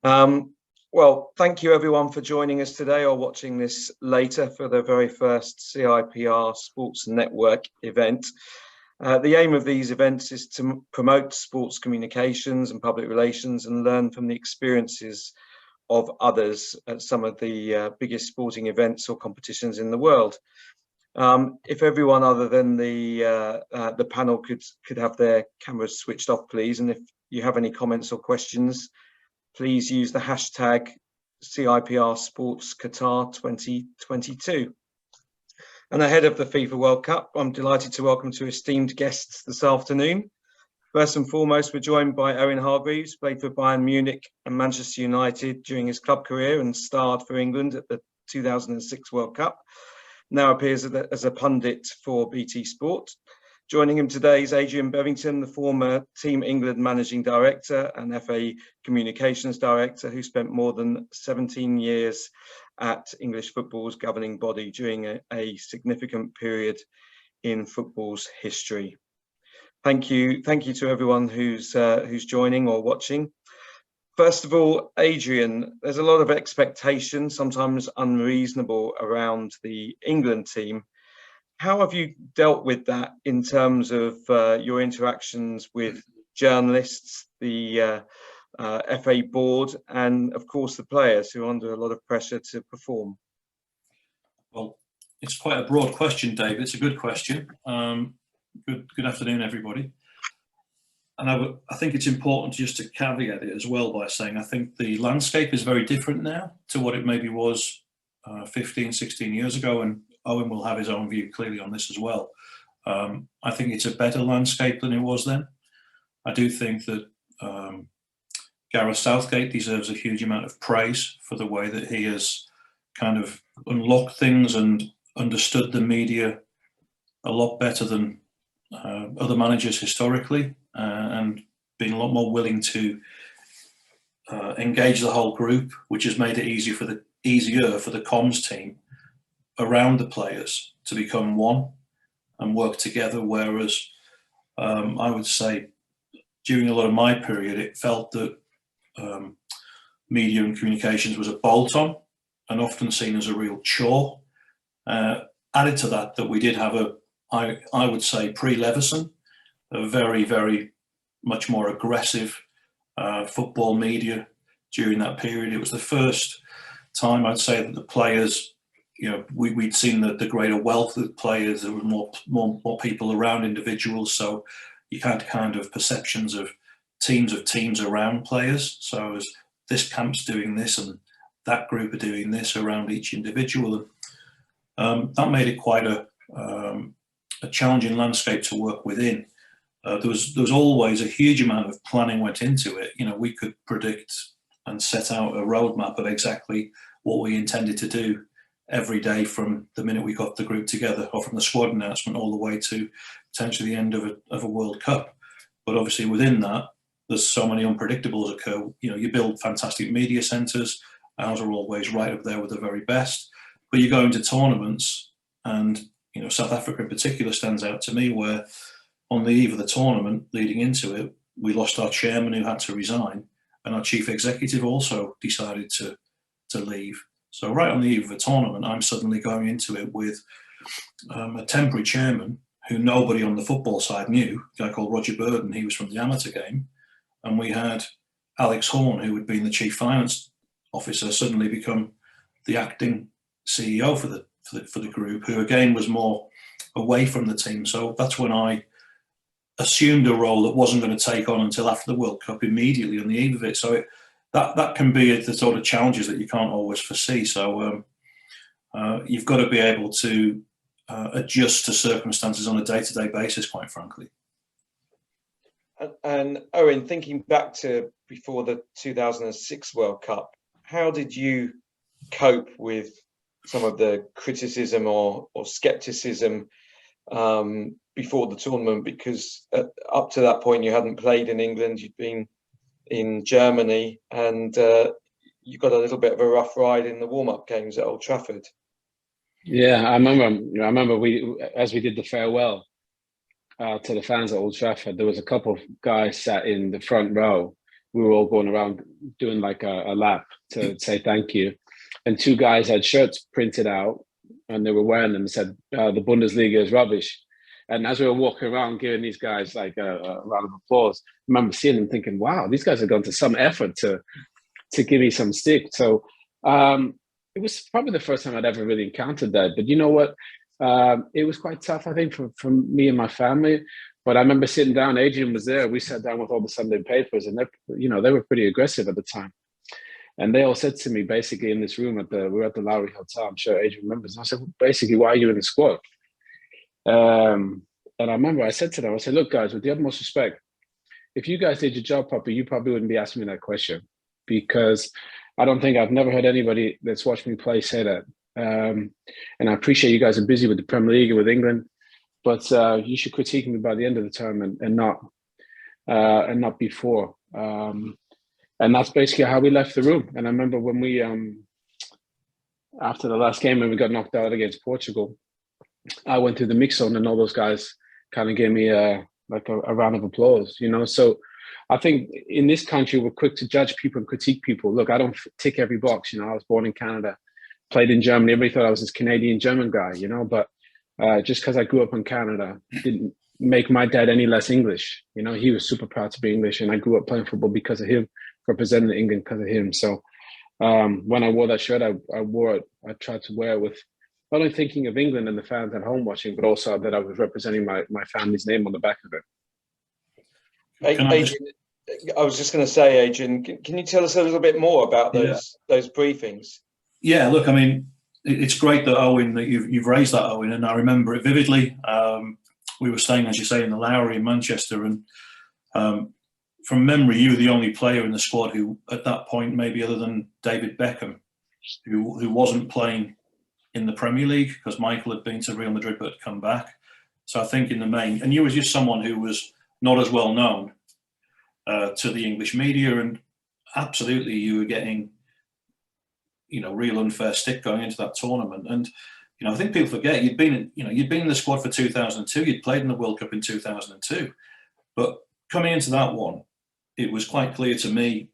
Um, well, thank you everyone for joining us today or watching this later for the very first CIPR Sports Network event. The aim of these events is to promote sports communications and public relations and learn from the experiences of others at some of the biggest sporting events or competitions in the world. If everyone other than the panel could have their cameras switched off, please, and if you have any comments or questions, please use the hashtag CIPR Sports Qatar 2022. And ahead of the FIFA World Cup, I'm delighted to welcome two esteemed guests this afternoon. First and foremost, we're joined by Owen Hargreaves, played for Bayern Munich and Manchester United during his club career and starred for England at the 2006 World Cup. Now appears as a pundit for BT Sport. Joining him today is Adrian Bevington, the former Team England Managing Director and FA Communications Director, who spent more than 17 years at English football's governing body during a significant period in football's history. Thank you to everyone who's joining or watching. First of all, Adrian, there's a lot of expectation, sometimes unreasonable, around the England team. How have you dealt with that in terms of your interactions with journalists, the FA board, and of course the players who are under a lot of pressure to perform? Well, it's quite a broad question, David. It's a good question. Good afternoon, everybody. And I think it's important just to caveat it as well by saying I think the landscape is very different now to what it maybe was 15, 16 years ago, and Owen will have his own view clearly on this as well. I think it's a better landscape than it was then. I do think that Gareth Southgate deserves a huge amount of praise for the way that he has kind of unlocked things and understood the media a lot better than other managers historically, and been a lot more willing to engage the whole group, which has made it easier for the comms team around the players to become one and work together. Whereas I would say during a lot of my period, it felt that media and communications was a bolt-on and often seen as a real chore. Added to that we did have I would say pre-Leveson, a very, very much more aggressive football media during that period. It was the first time I'd say that the players, we'd seen the greater wealth of players. There were more people around individuals, so you had kind of perceptions of teams around players. So as this camp's doing this and that group are doing this around each individual, and that made it quite a challenging landscape to work within. There was always a huge amount of planning went into it. We could predict and set out a roadmap of exactly what we intended to do every day from the minute we got the group together, or from the squad announcement all the way to potentially the end of a World Cup. But obviously within that, there's so many unpredictables occur. You build fantastic media centres. Ours are always right up there with the very best. But you go into tournaments, and South Africa in particular stands out to me, where on the eve of the tournament, leading into it, we lost our chairman who had to resign, and our chief executive also decided to leave. So right on the eve of a tournament, I'm suddenly going into it with a temporary chairman who nobody on the football side knew, a guy called Roger Burden. He was from the amateur game. And we had Alex Horn, who had been the chief finance officer, suddenly become the acting CEO for the group, who again was more away from the team. So that's when I assumed a role that wasn't going to take on until after the World Cup, immediately on the eve of it. So that can be the sort of challenges that you can't always foresee. So you've got to be able to adjust to circumstances on a day-to-day basis, quite frankly. And Owen, thinking back to before the 2006 World Cup, how did you cope with some of the criticism or skepticism before the tournament? Because up to that point, you hadn't played in England, you'd been in Germany, and you got a little bit of a rough ride in the warm-up games at Old Trafford. Yeah, I remember as we did the farewell to the fans at Old Trafford, there was a couple of guys sat in the front row we were all going around doing like a lap to say thank you. And two guys had shirts printed out and they were wearing them and said, the Bundesliga is rubbish. And as we were walking around giving these guys like a round of applause, I remember seeing them thinking, wow, these guys have gone to some effort to give me some stick. So it was probably the first time I'd ever really encountered that. But you know what? It was quite tough, I think, for me and my family. But I remember sitting down, Adrian was there. We sat down with all the Sunday papers and they were pretty aggressive at the time. And they all said to me, basically in this room we were at the Lowry Hotel, I'm sure Adrian remembers. And I said, well, basically, why are you in the squad? And I remember I said to them, I said, look, guys, with the utmost respect, if you guys did your job properly, you probably wouldn't be asking me that question, because I've never heard anybody that's watched me play say that. And I appreciate you guys are busy with the Premier League and with England, but you should critique me by the end of the term and not before. And that's basically how we left the room. And I remember when we, after the last game, when we got knocked out against Portugal, I went through the mix zone and all those guys kind of gave me a round of applause, So I think in this country, we're quick to judge people and critique people. Look, I don't tick every box. I was born in Canada, played in Germany. Everybody thought I was this Canadian-German guy, but just because I grew up in Canada didn't make my dad any less English. He was super proud to be English, and I grew up playing football because of him, representing England because of him. So when I wore that shirt, I wore it. I tried to wear it with not only thinking of England and the fans at home watching, but also that I was representing my family's name on the back of it. Adrian, I was just going to say, Adrian, can you tell us a little bit more about those briefings? Yeah, look, I mean, it's great that Owen, that you've raised that, Owen, and I remember it vividly. We were staying, as you say, in the Lowry in Manchester, and from memory, you were the only player in the squad who, at that point, maybe other than David Beckham, who wasn't playing in the Premier League, because Michael had been to Real Madrid but had come back. So I think in the main, and you were just someone who was not as well known to the English media, and absolutely you were getting, real unfair stick going into that tournament. And I think people forget you'd been in the squad for 2002. You'd played in the World Cup in 2002, but coming into that one, it was quite clear to me,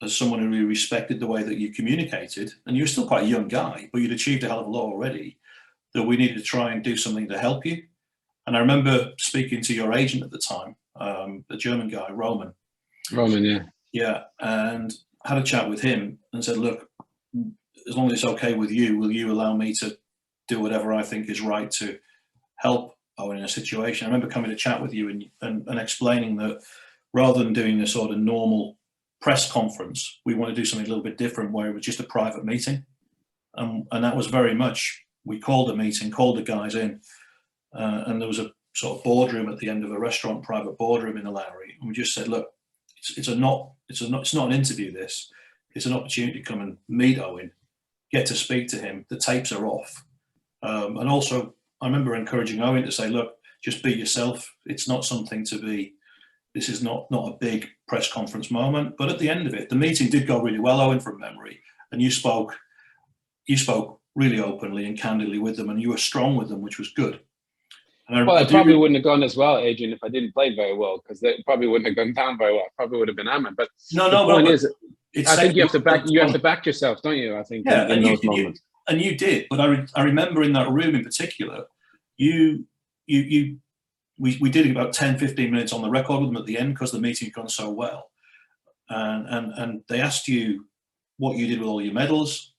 as someone who really respected the way that you communicated, and you were still quite a young guy, but you'd achieved a hell of a lot already, that we needed to try and do something to help you. And I remember speaking to your agent at the time, the German guy, Roman. Roman, yeah. Yeah, and had a chat with him and said, look, as long as it's okay with you, will you allow me to do whatever I think is right to help Owen in a situation? I remember coming to chat with you and explaining that rather than doing a sort of normal press conference, we want to do something a little bit different, where it was just a private meeting. And that was very much, we called a meeting, called the guys in, and there was a sort of boardroom at the end of a restaurant, private boardroom in the Lowry. And we just said, look, it's not an interview, this. It's an opportunity to come and meet Owen, get to speak to him. The tapes are off. And also, I remember encouraging Owen to say, look, just be yourself. It's not something to be, this is not a big press conference moment. But at the end of it, the meeting did go really well, Owen, from memory. And you spoke really openly and candidly with them, and you were strong with them, which was good. And I probably wouldn't have gone as well, Adrian, if I didn't play very well, because they probably wouldn't have gone down very well. I probably would have been hammered. But the point is, I think you have to back yourself, don't you? I think in those moments. And you did, but I remember in that room in particular, we did about 10, 15 minutes on the record with them at the end, because the meeting had gone so well. And they asked you what you did with all your medals.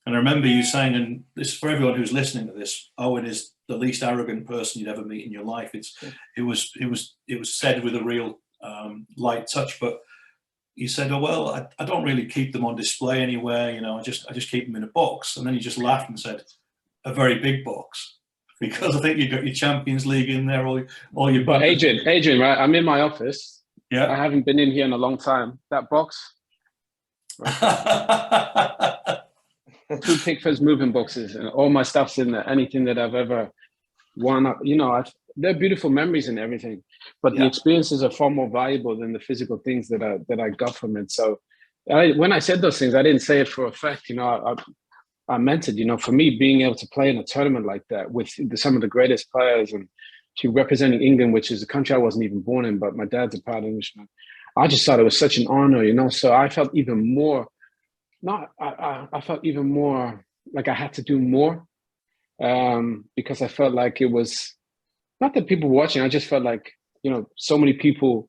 And I remember you saying, and this is for everyone who's listening to this, Owen is the least arrogant person you'd ever meet in your life. It was said with a real light touch, but you said, oh, well, I don't really keep them on display anywhere. I just keep them in a box. And then you just laughed and said, a very big box, because I think you got your Champions League in there, all your. But Adrian, right? I'm in my office. Yeah. I haven't been in here in a long time. That box. Right. 2 Pickford's moving boxes, and all my stuff's in there. Anything that I've ever won, they're beautiful memories and everything. But the experiences are far more valuable than the physical things that I got from it. So, when I said those things, I didn't say it for effect. I meant it. For me, being able to play in a tournament like that with some of the greatest players, and to representing England, which is a country I wasn't even born in, but my dad's a proud Englishman. I just thought it was such an honor, you know. So I felt even more, I felt even more like I had to do more, because I felt like it was not that people were watching. I just felt like, you know, so many people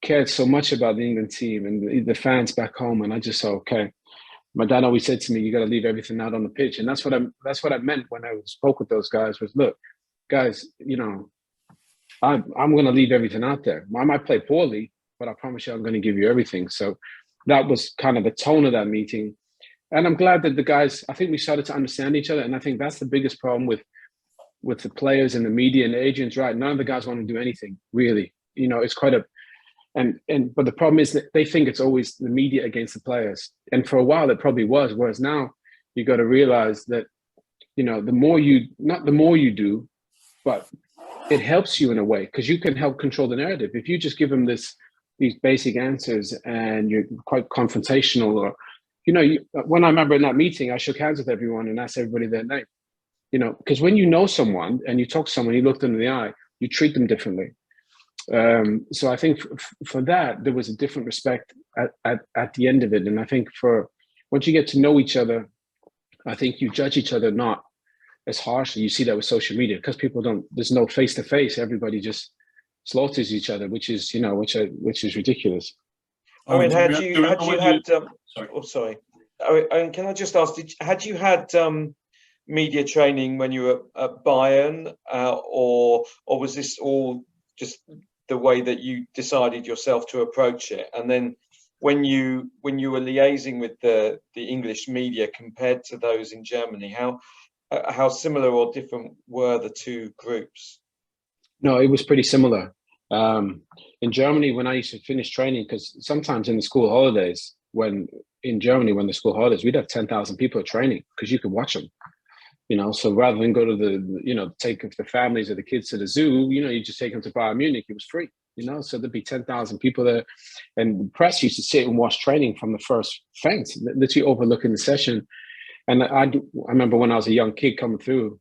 cared so much about the England team and the fans back home. And I just thought, okay, my dad always said to me, you got to leave everything out on the pitch. And that's what I meant when I spoke with those guys was, look, guys, you know, I'm going to leave everything out there. I might play poorly, but I promise you, I'm going to give you everything. So that was kind of the tone of that meeting. And I'm glad that the guys, I think we started to understand each other. And I think that's the biggest problem with the players and the media and the agents, right? None of the guys want to do anything, really. You know, it's quite a, but the problem is that they think it's always the media against the players. And for a while it probably was, whereas now you got to realize that, you know, not the more you do, but it helps you in a way, because you can help control the narrative. If you just give them these basic answers and you're quite confrontational, or, you know, when I remember in that meeting, I shook hands with everyone and asked everybody their name, you know, because when you know someone and you talk to someone, you look them in the eye, you treat them differently. So I think for that, there was a different respect at the end of it. And I think once you get to know each other, I think you judge each other not as harshly. You see that with social media, because there's no face-to-face. Everybody just slaughters each other, which is, you know, which is ridiculous. Owen, had you had sorry. Oh, sorry. Owen, can I just ask, had you had media training when you were at Bayern, or was this all just the way that you decided yourself to approach it? And then when you were liaising with the English media compared to those in Germany, how similar or different were the two groups? No, it was pretty similar. In Germany, when I used to finish training, because sometimes in the school holidays, when the school holidays, we'd have 10,000 people at training because you could watch them. You know, so rather than go to take the families or the kids to the zoo, you know, you just take them to Bayern Munich. It was free, you know, so there'd be 10,000 people there. And the press used to sit and watch training from the first fence, literally overlooking the session. And I remember when I was a young kid coming through,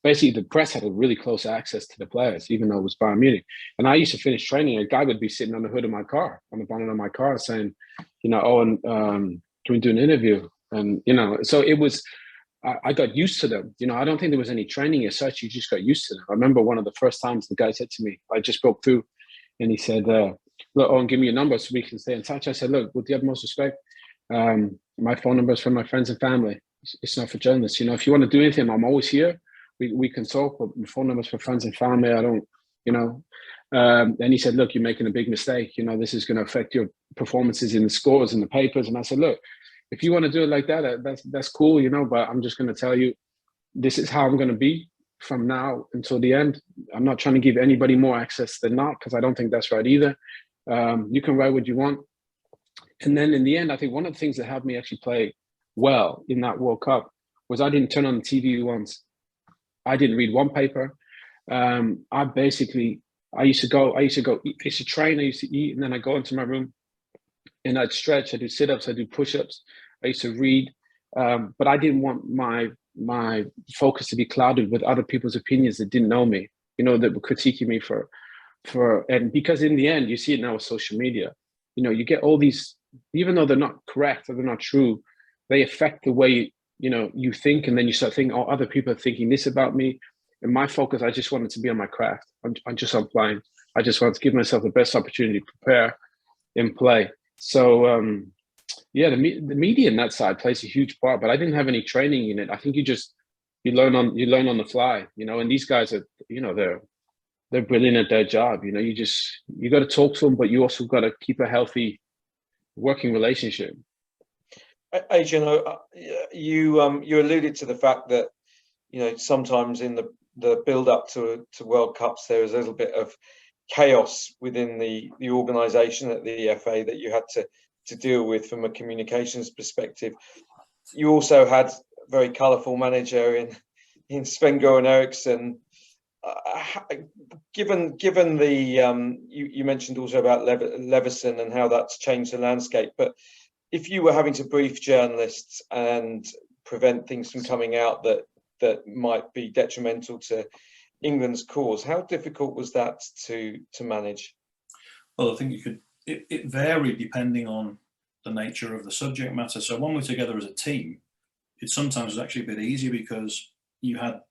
basically the press had a really close access to the players, even though it was Bayern Munich. And I used to finish training, a guy would be sitting on the hood of my car, on the bonnet of my car, saying, you know, Owen, can we do an interview? And, you know, so it was, I got used to them. You know, I don't think there was any training as such. You just got used to them. I remember one of the first times the guy said to me, I just broke through, and he said, look, Owen, give me your number so we can stay in touch. I said, look, with the utmost respect, my phone number is for my friends and family. It's not for journalists. You know, if you want to do anything, I'm always here. We can talk, but my phone number is for friends and family. I don't, you know. And he said, look, you're making a big mistake. You know, this is going to affect your performances in the scores and the papers. And I said, look, if you want to do it like that, that's cool, you know, but I'm just going to tell you, this is how I'm going to be from now until the end. I'm not trying to give anybody more access than not, because I don't think that's right either. You can write what you want. And then in the end, I think one of the things that helped me actually play well in that World Cup was I didn't turn on the TV once. I didn't read one paper. I used to train, I used to eat, and then I go into my room and I'd stretch, I'd do sit-ups, I'd do push-ups. I used to read, but I didn't want my focus to be clouded with other people's opinions that didn't know me, you know, that were critiquing me and because in the end, you see it now with social media, you know, you get all these, even though they're not correct or they're not true, they affect the way, you know, you think, and then you start thinking, oh, other people are thinking this about me. And my focus, I just wanted to be on my craft. I'm just on playing. I just wanted to give myself the best opportunity to prepare and play. So, yeah, the media in that side plays a huge part, but I didn't have any training in it. I think you learn on the fly, you know, and these guys are, you know, they're brilliant at their job. You know, you got to talk to them, but you also got to keep a healthy working relationship. Adrian, you alluded to the fact that, you know, sometimes in the build up to World Cups, there is a little bit of chaos within the organisation at the FA that you had to deal with from a communications perspective. You also had a very colourful manager in Sven-Göran Eriksson. Given the you mentioned also about Leveson and how that's changed the landscape, but if you were having to brief journalists and prevent things from coming out that might be detrimental to England's cause, how difficult was that to manage? Well, I think you could. It varied depending on the nature of the subject matter. So when we're together as a team, it sometimes was actually a bit easier because you had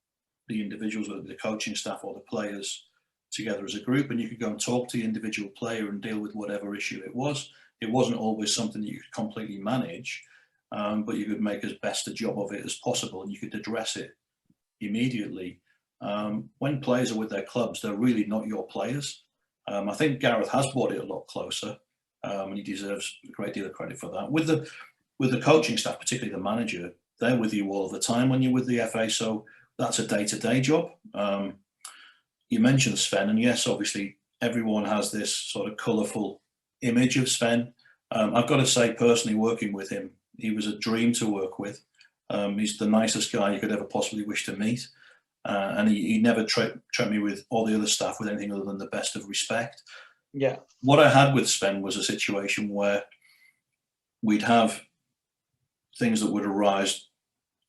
the individuals, whether the coaching staff or the players, together as a group, and you could go and talk to the individual player and deal with whatever issue it was. It wasn't always something that you could completely manage, but you could make as best a job of it as possible, and you could address it immediately. When players are with their clubs, they're really not your players. I think Gareth has brought it a lot closer, and he deserves a great deal of credit for that. With the coaching staff, particularly the manager, they're with you all of the time when you're with the FA, so that's a day-to-day job. You mentioned Sven, and yes, obviously, everyone has this sort of colourful image of Sven. I've got to say, personally, working with him, he was a dream to work with. He's the nicest guy you could ever possibly wish to meet. And he never treated me with all the other staff with anything other than the best of respect. Yeah. What I had with Sven was a situation where we'd have things that would arise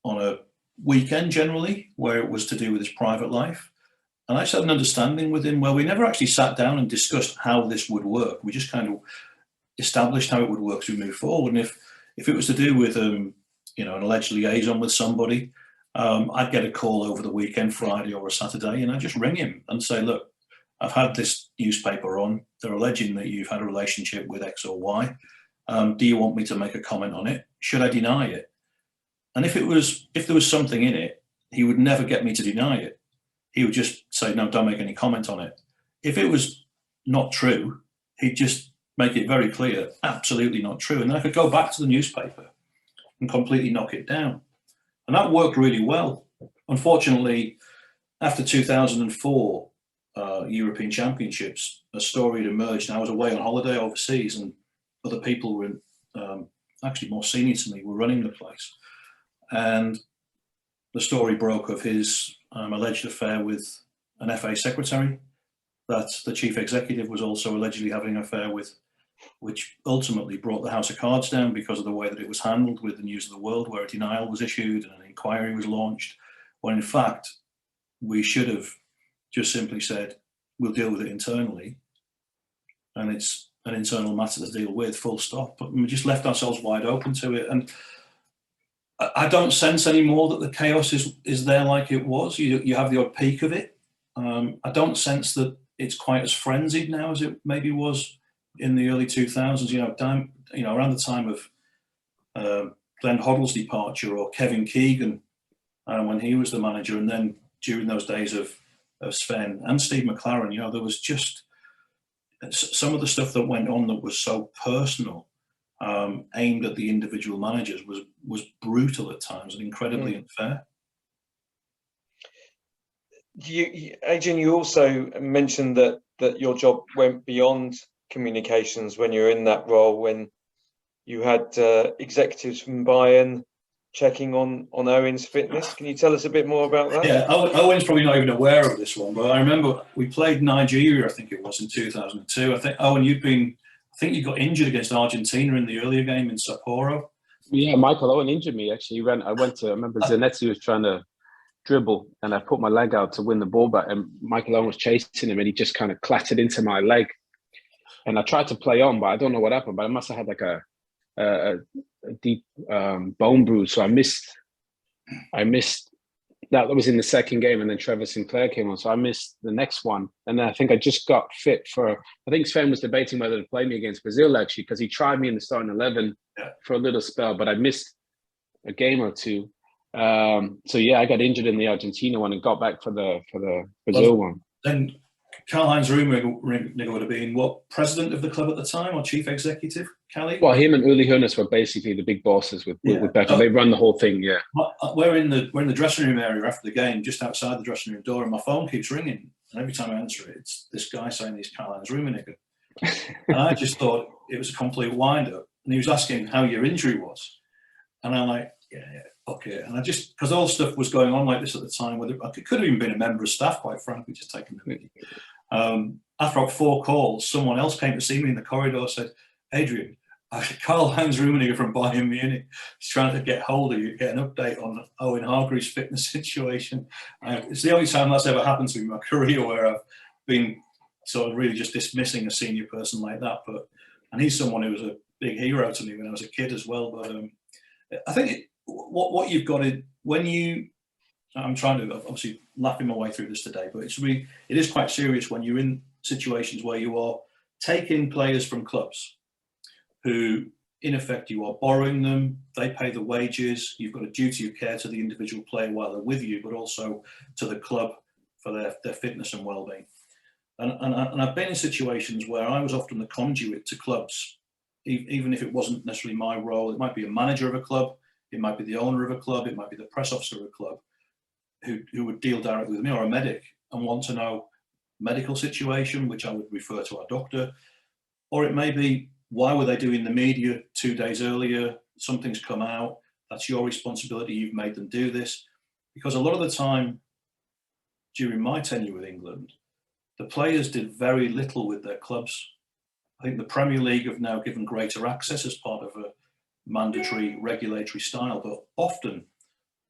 on a weekend generally, where it was to do with his private life. And I just had an understanding with him where we never actually sat down and discussed how this would work. We just kind of established how it would work as we move forward. And if it was to do with an alleged liaison with somebody, I'd get a call over the weekend, Friday or a Saturday, and I'd just ring him and say, look, I've had this newspaper on. They're alleging that you've had a relationship with X or Y. Do you want me to make a comment on it? Should I deny it? And if there was something in it, he would never get me to deny it. He would just say, no, don't make any comment on it. If it was not true, he'd just make it very clear, absolutely not true. And then I could go back to the newspaper and completely knock it down. And that worked really well. Unfortunately, after 2004 European Championships, a story had emerged. And I was away on holiday overseas, and other people were actually more senior to me were running the place. And the story broke of his alleged affair with an FA secretary that the chief executive was also allegedly having an affair with, which ultimately brought the House of Cards down because of the way that it was handled with the News of the World, where a denial was issued and an inquiry was launched, when in fact we should have just simply said, we'll deal with it internally, and it's an internal matter to deal with, full stop. But we just left ourselves wide open to it. And I don't sense anymore that the chaos is there like it was. You have the odd peak of it. I don't sense that it's quite as frenzied now as it maybe was in the early 2000s. Around the time of Glenn Hoddle's departure, or Kevin Keegan when he was the manager, and then during those days of Sven and Steve McLaren, there was just some of the stuff that went on that was so personal. Aimed at the individual managers was brutal at times and incredibly unfair. Adrian, you also mentioned that your job went beyond communications when you were in that role, when you had executives from Bayern checking on Owen's fitness. Can you tell us a bit more about that? Yeah, Owen's probably not even aware of this one, but I remember we played Nigeria, I think it was, in 2002. I think, Owen, I think you got injured against Argentina in the earlier game in Sapporo. Yeah, Michael Owen injured me, actually. I remember Zanetti was trying to dribble, and I put my leg out to win the ball back, and Michael Owen was chasing him, and he just kind of clattered into my leg. And I tried to play on, but I don't know what happened, but I must have had like a deep bone bruise. So I missed that was in the second game, and then Trevor Sinclair came on, so I missed the next one. And then I think I just got fit I think Sven was debating whether to play me against Brazil, actually, because he tried me in the starting 11 for a little spell, but I missed a game or two. So yeah, I got injured in the Argentina one and got back for the Brazil one. Then Karl-Heinz Rummenigge would have been president of the club at the time, or chief executive, Callie? Well, him and Uli Hoeneß were basically the big bosses with Beckham. They run the whole thing, yeah. We're in the dressing room area after the game, just outside the dressing room door, and my phone keeps ringing. And every time I answer it, it's this guy saying he's Karl-Heinz Rummenigge. And I just thought it was a complete wind-up. And he was asking how your injury was. And I'm like, yeah, okay. And I just, because all stuff was going on like this at the time, whether it could have even been a member of staff, quite frankly, just taking the video. After 4 calls, someone else came to see me in the corridor, said, Adrian, Karl-Heinz Rummenigge from Bayern Munich is trying to get hold of you, get an update on Owen Hargreaves' fitness situation. It's the only time that's ever happened to me in my career, where I've been sort of really just dismissing a senior person like that. And he's someone who was a big hero to me when I was a kid as well. But I think what you've got to, I'm trying to obviously laughing my way through this today, but it is quite serious when you're in situations where you are taking players from clubs who, in effect, you are borrowing them, they pay the wages, you've got a duty of care to the individual player while they're with you, but also to the club for their fitness and well-being. And I've been in situations where I was often the conduit to clubs, even if it wasn't necessarily my role. It might be a manager of a club, it might be the owner of a club, it might be the press officer of a club who would deal directly with me, or a medic, and want to know medical situation, which I would refer to our doctor. Or it may be, why were they doing the media 2 days earlier? Something's come out. That's your responsibility. You've made them do this. Because a lot of the time during my tenure with England, the players did very little with their clubs. I think the Premier League have now given greater access as part of a mandatory regulatory style, but often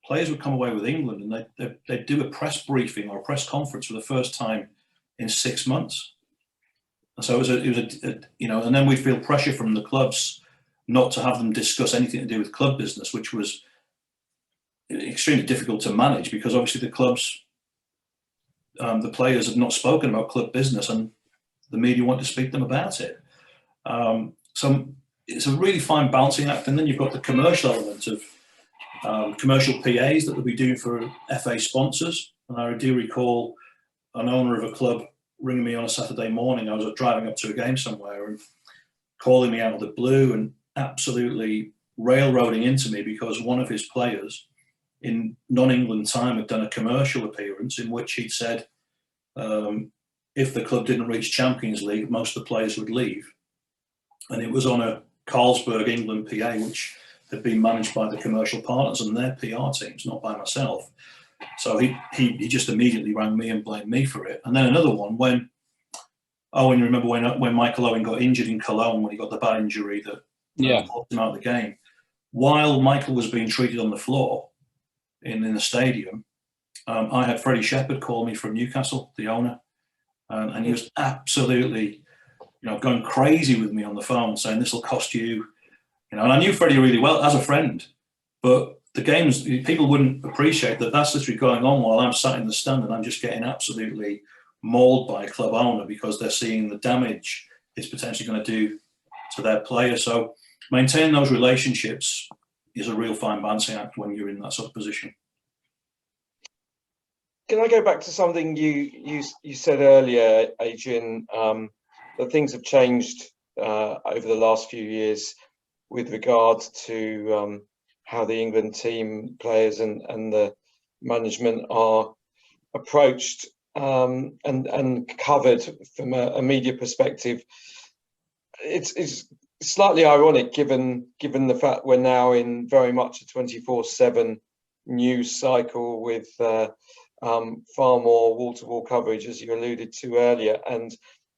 players would come away with England and they'd do a press briefing or a press conference for the first time in 6 months. And so it was and then we feel pressure from the clubs not to have them discuss anything to do with club business, which was extremely difficult to manage because obviously the clubs, the players have not spoken about club business and the media want to speak to them about it. So it's a really fine balancing act. And then you've got the commercial element of commercial PAs that they'll be doing for FA sponsors. And I do recall an owner of a club ringing me on a Saturday morning. I was driving up to a game somewhere and calling me out of the blue and absolutely railroading into me because one of his players in non-England time had done a commercial appearance in which he'd said if the club didn't reach Champions League, most of the players would leave. And it was on a Carlsberg England PA, which had been managed by the commercial partners and their PR teams, not by myself. So he just immediately rang me and blamed me for it. And then another one when Owen, remember when Michael Owen got injured in Cologne when he got the bad injury that knocked him out of the game. While Michael was being treated on the floor in the stadium, I had Freddie Shepherd call me from Newcastle, the owner, and he was absolutely, going crazy with me on the phone, saying this will cost you, and I knew Freddie really well as a friend, but the games, people wouldn't appreciate that that's literally going on while I'm sat in the stand and I'm just getting absolutely mauled by a club owner because they're seeing the damage it's potentially going to do to their player. So maintaining those relationships is a real fine balancing act when you're in that sort of position. Can I go back to something you said earlier, Adrian, that things have changed over the last few years with regard to how the England team players and the management are approached and covered from a media perspective. It's slightly ironic given the fact we're now in very much a 24/7 news cycle with far more wall-to-wall coverage, as you alluded to earlier, and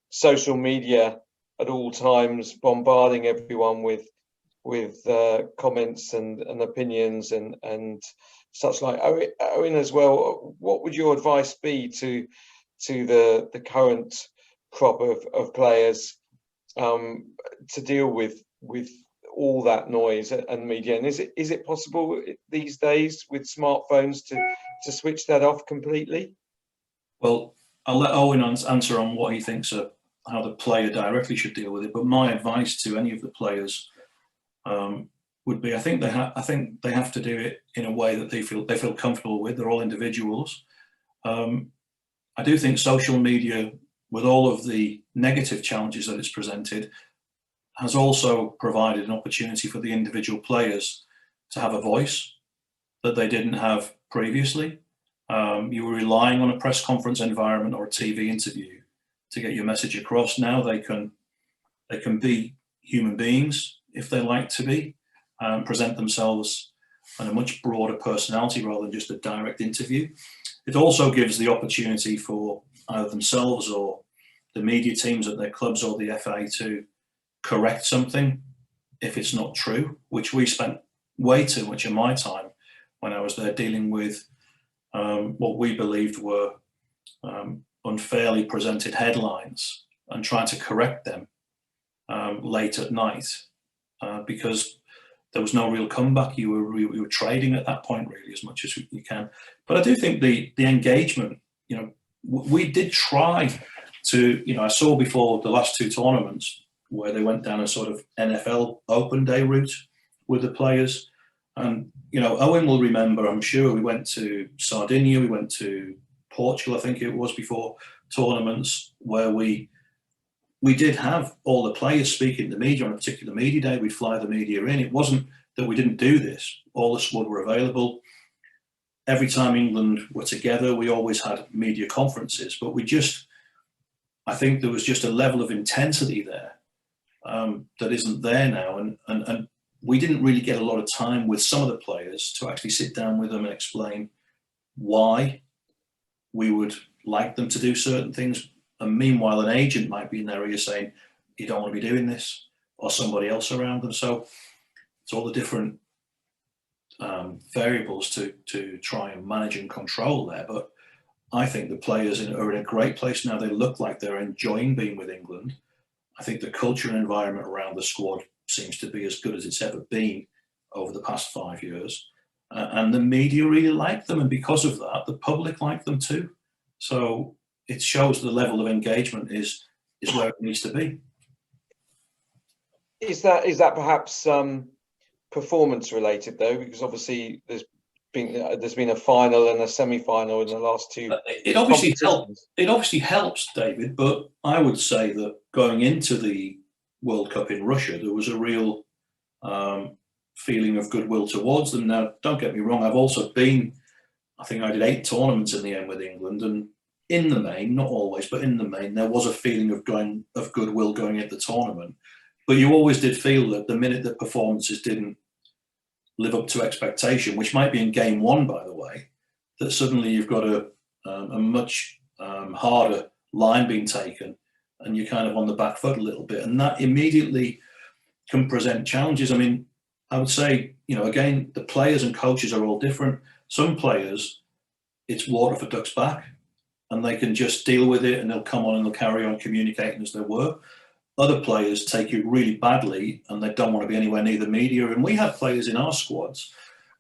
social media at all times bombarding everyone with comments and opinions and such like. Owen, as well, what would your advice be to the current crop of players to deal with all that noise and media? And is it possible these days with smartphones to switch that off completely? Well, I'll let Owen answer on what he thinks of how the player directly should deal with it. But my advice to any of the players would be, I think they have to do it in a way that they feel comfortable with. They're all individuals. I do think social media, with all of the negative challenges that it's presented, has also provided an opportunity for the individual players to have a voice that they didn't have previously. You were relying on a press conference environment or a TV interview to get your message across. Now they can be human beings if they like to be, present themselves in a much broader personality rather than just a direct interview. It also gives the opportunity for either themselves or the media teams at their clubs or the FA to correct something if it's not true, which we spent way too much of my time when I was there dealing with what we believed were unfairly presented headlines and trying to correct them late at night because there was no real comeback. You were trading at that point really as much as you can. But I do think the engagement, you know, we did try to, you know, I saw before the last two tournaments where they went down a sort of NFL open day route with the players. And, you know, Owen will remember, I'm sure, we went to Sardinia, we went to Portugal, I think it was, before tournaments where we did have all the players speaking to the media on a particular media day. We'd fly the media in. It wasn't that we didn't do this. All the squad were available. Every time England were together, we always had media conferences, but I think there was just a level of intensity there that isn't there now. And we didn't really get a lot of time with some of the players to actually sit down with them and explain why we would like them to do certain things. And meanwhile, an agent might be in their ear saying, you don't want to be doing this, or somebody else around them. So it's all the different variables to try and manage and control there. But I think the players are in a great place now. They look like they're enjoying being with England. I think the culture and environment around the squad seems to be as good as it's ever been over the past 5 years. And the media really like them. And because of that, the public like them too. So it shows the level of engagement is where it needs to be. Is that perhaps performance related though? Because obviously there's been a final and a semi-final in the last two. It obviously helps, David. But I would say that going into the World Cup in Russia, there was a real feeling of goodwill towards them. Now, don't get me wrong. I've also been. I think I did 8 tournaments in the end with England, and in the main, not always, but in the main, there was a feeling of goodwill going into the tournament. But you always did feel that the minute that performances didn't live up to expectation, which might be in game one, by the way, that suddenly you've got a much harder line being taken, and you're kind of on the back foot a little bit, and that immediately can present challenges. I mean, I would say, you know, again, the players and coaches are all different. Some players, it's water for ducks back, and they can just deal with it, and they'll come on and they'll carry on communicating as they were. Other players take it really badly, and they don't want to be anywhere near the media. And we had players in our squads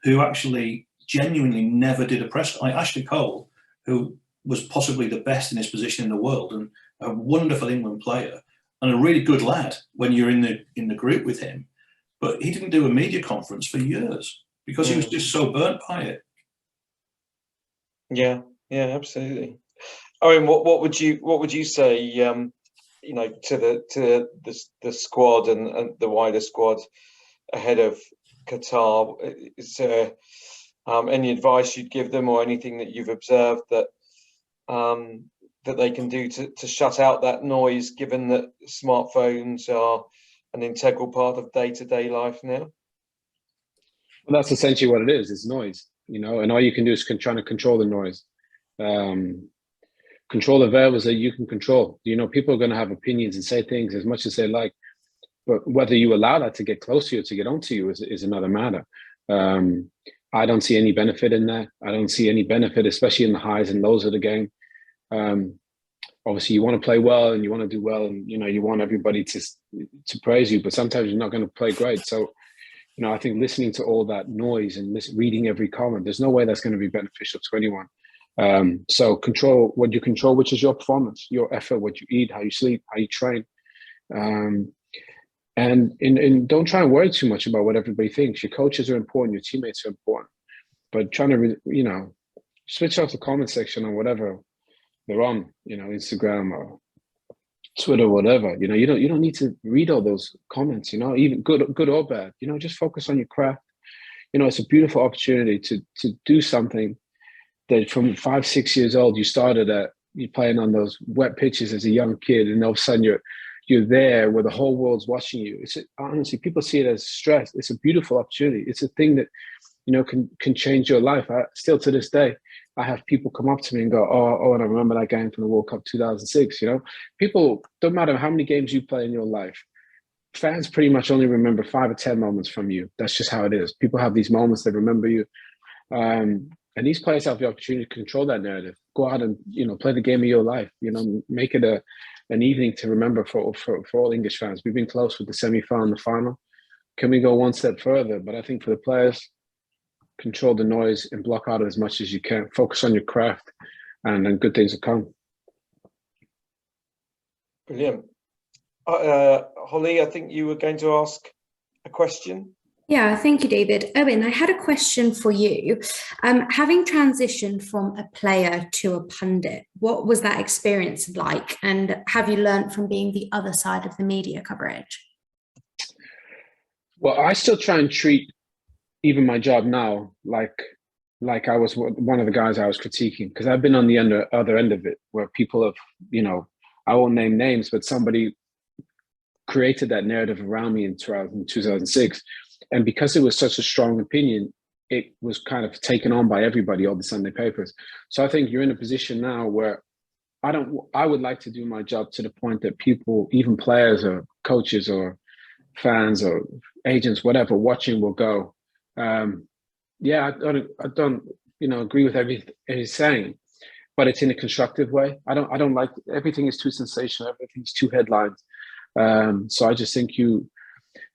who actually genuinely never did a press. Like Ashley Cole, who was possibly the best in his position in the world, and a wonderful England player, and a really good lad when you're in the group with him. But he didn't do a media conference for years because he was just so burnt by it. Yeah, absolutely. Owen, what would you say? You know, to the squad and the wider squad ahead of Qatar. Is there any advice you'd give them, or anything that you've observed that they can do to shut out that noise, given that smartphones are an integral part of day-to-day life now? Well, that's essentially what it is. It's noise, you know, and all you can do is try to control the noise. Control the variables that you can control. You know, people are going to have opinions and say things as much as they like, but whether you allow that to get close to you, to get onto you, is another matter. I don't see any benefit in that. I don't see any benefit, especially in the highs and lows of the game. Obviously, you want to play well and you want to do well, and you know you want everybody to praise you, but sometimes you're not going to play great. So, you know, I think listening to all that noise and reading every comment, there's no way that's going to be beneficial to anyone. So control what you control, which is your performance, your effort, what you eat, how you sleep, how you train, and don't try and worry too much about what everybody thinks. Your coaches are important, your teammates are important, but trying to, you know, switch off the comment section or whatever they're on, you know, Instagram or Twitter, whatever. You know, you don't need to read all those comments. You know, even good or bad. You know, just focus on your craft. You know, it's a beautiful opportunity to do something that from 5, 6 years old you started at. You're playing on those wet pitches as a young kid, and all of a sudden you're there where the whole world's watching you. It's honestly, people see it as stress. It's a beautiful opportunity. It's a thing that, you know, can change your life. Still to this day, I have people come up to me and go, oh, and I remember that game from the World Cup 2006. You know, people, don't matter how many games you play in your life, fans pretty much only remember 5 or 10 moments from you. That's just how it is. People have these moments that remember you. And these players have the opportunity to control that narrative. go out and, play the game of your life. Make it an evening to remember for all English fans. We've been close with the semi-final and the final. Can we go one step further? But I think for the players, control the noise and block out as much as you can. Focus on your craft, and then good things will come. Brilliant. Holly, I think you were going to ask a question. Yeah, thank you, David. Owen, I had a question for you. Having transitioned from a player to a pundit, what was that experience like? And have you learned from being the other side of the media coverage? Well, I still try and treat even my job now like I was one of the guys I was critiquing, because I've been on the other end of it, where people have, I won't name names, but somebody created that narrative around me in 2006. And because it was such a strong opinion, it was kind of taken on by everybody, all the Sunday papers. So I think you're in a position now where I would like to do my job to the point that people, even players or coaches or fans or agents, whatever, watching will go, yeah, I don't agree with everything he's saying, but it's in a constructive way. I don't like, everything is too sensational, everything's too headlines. So I just think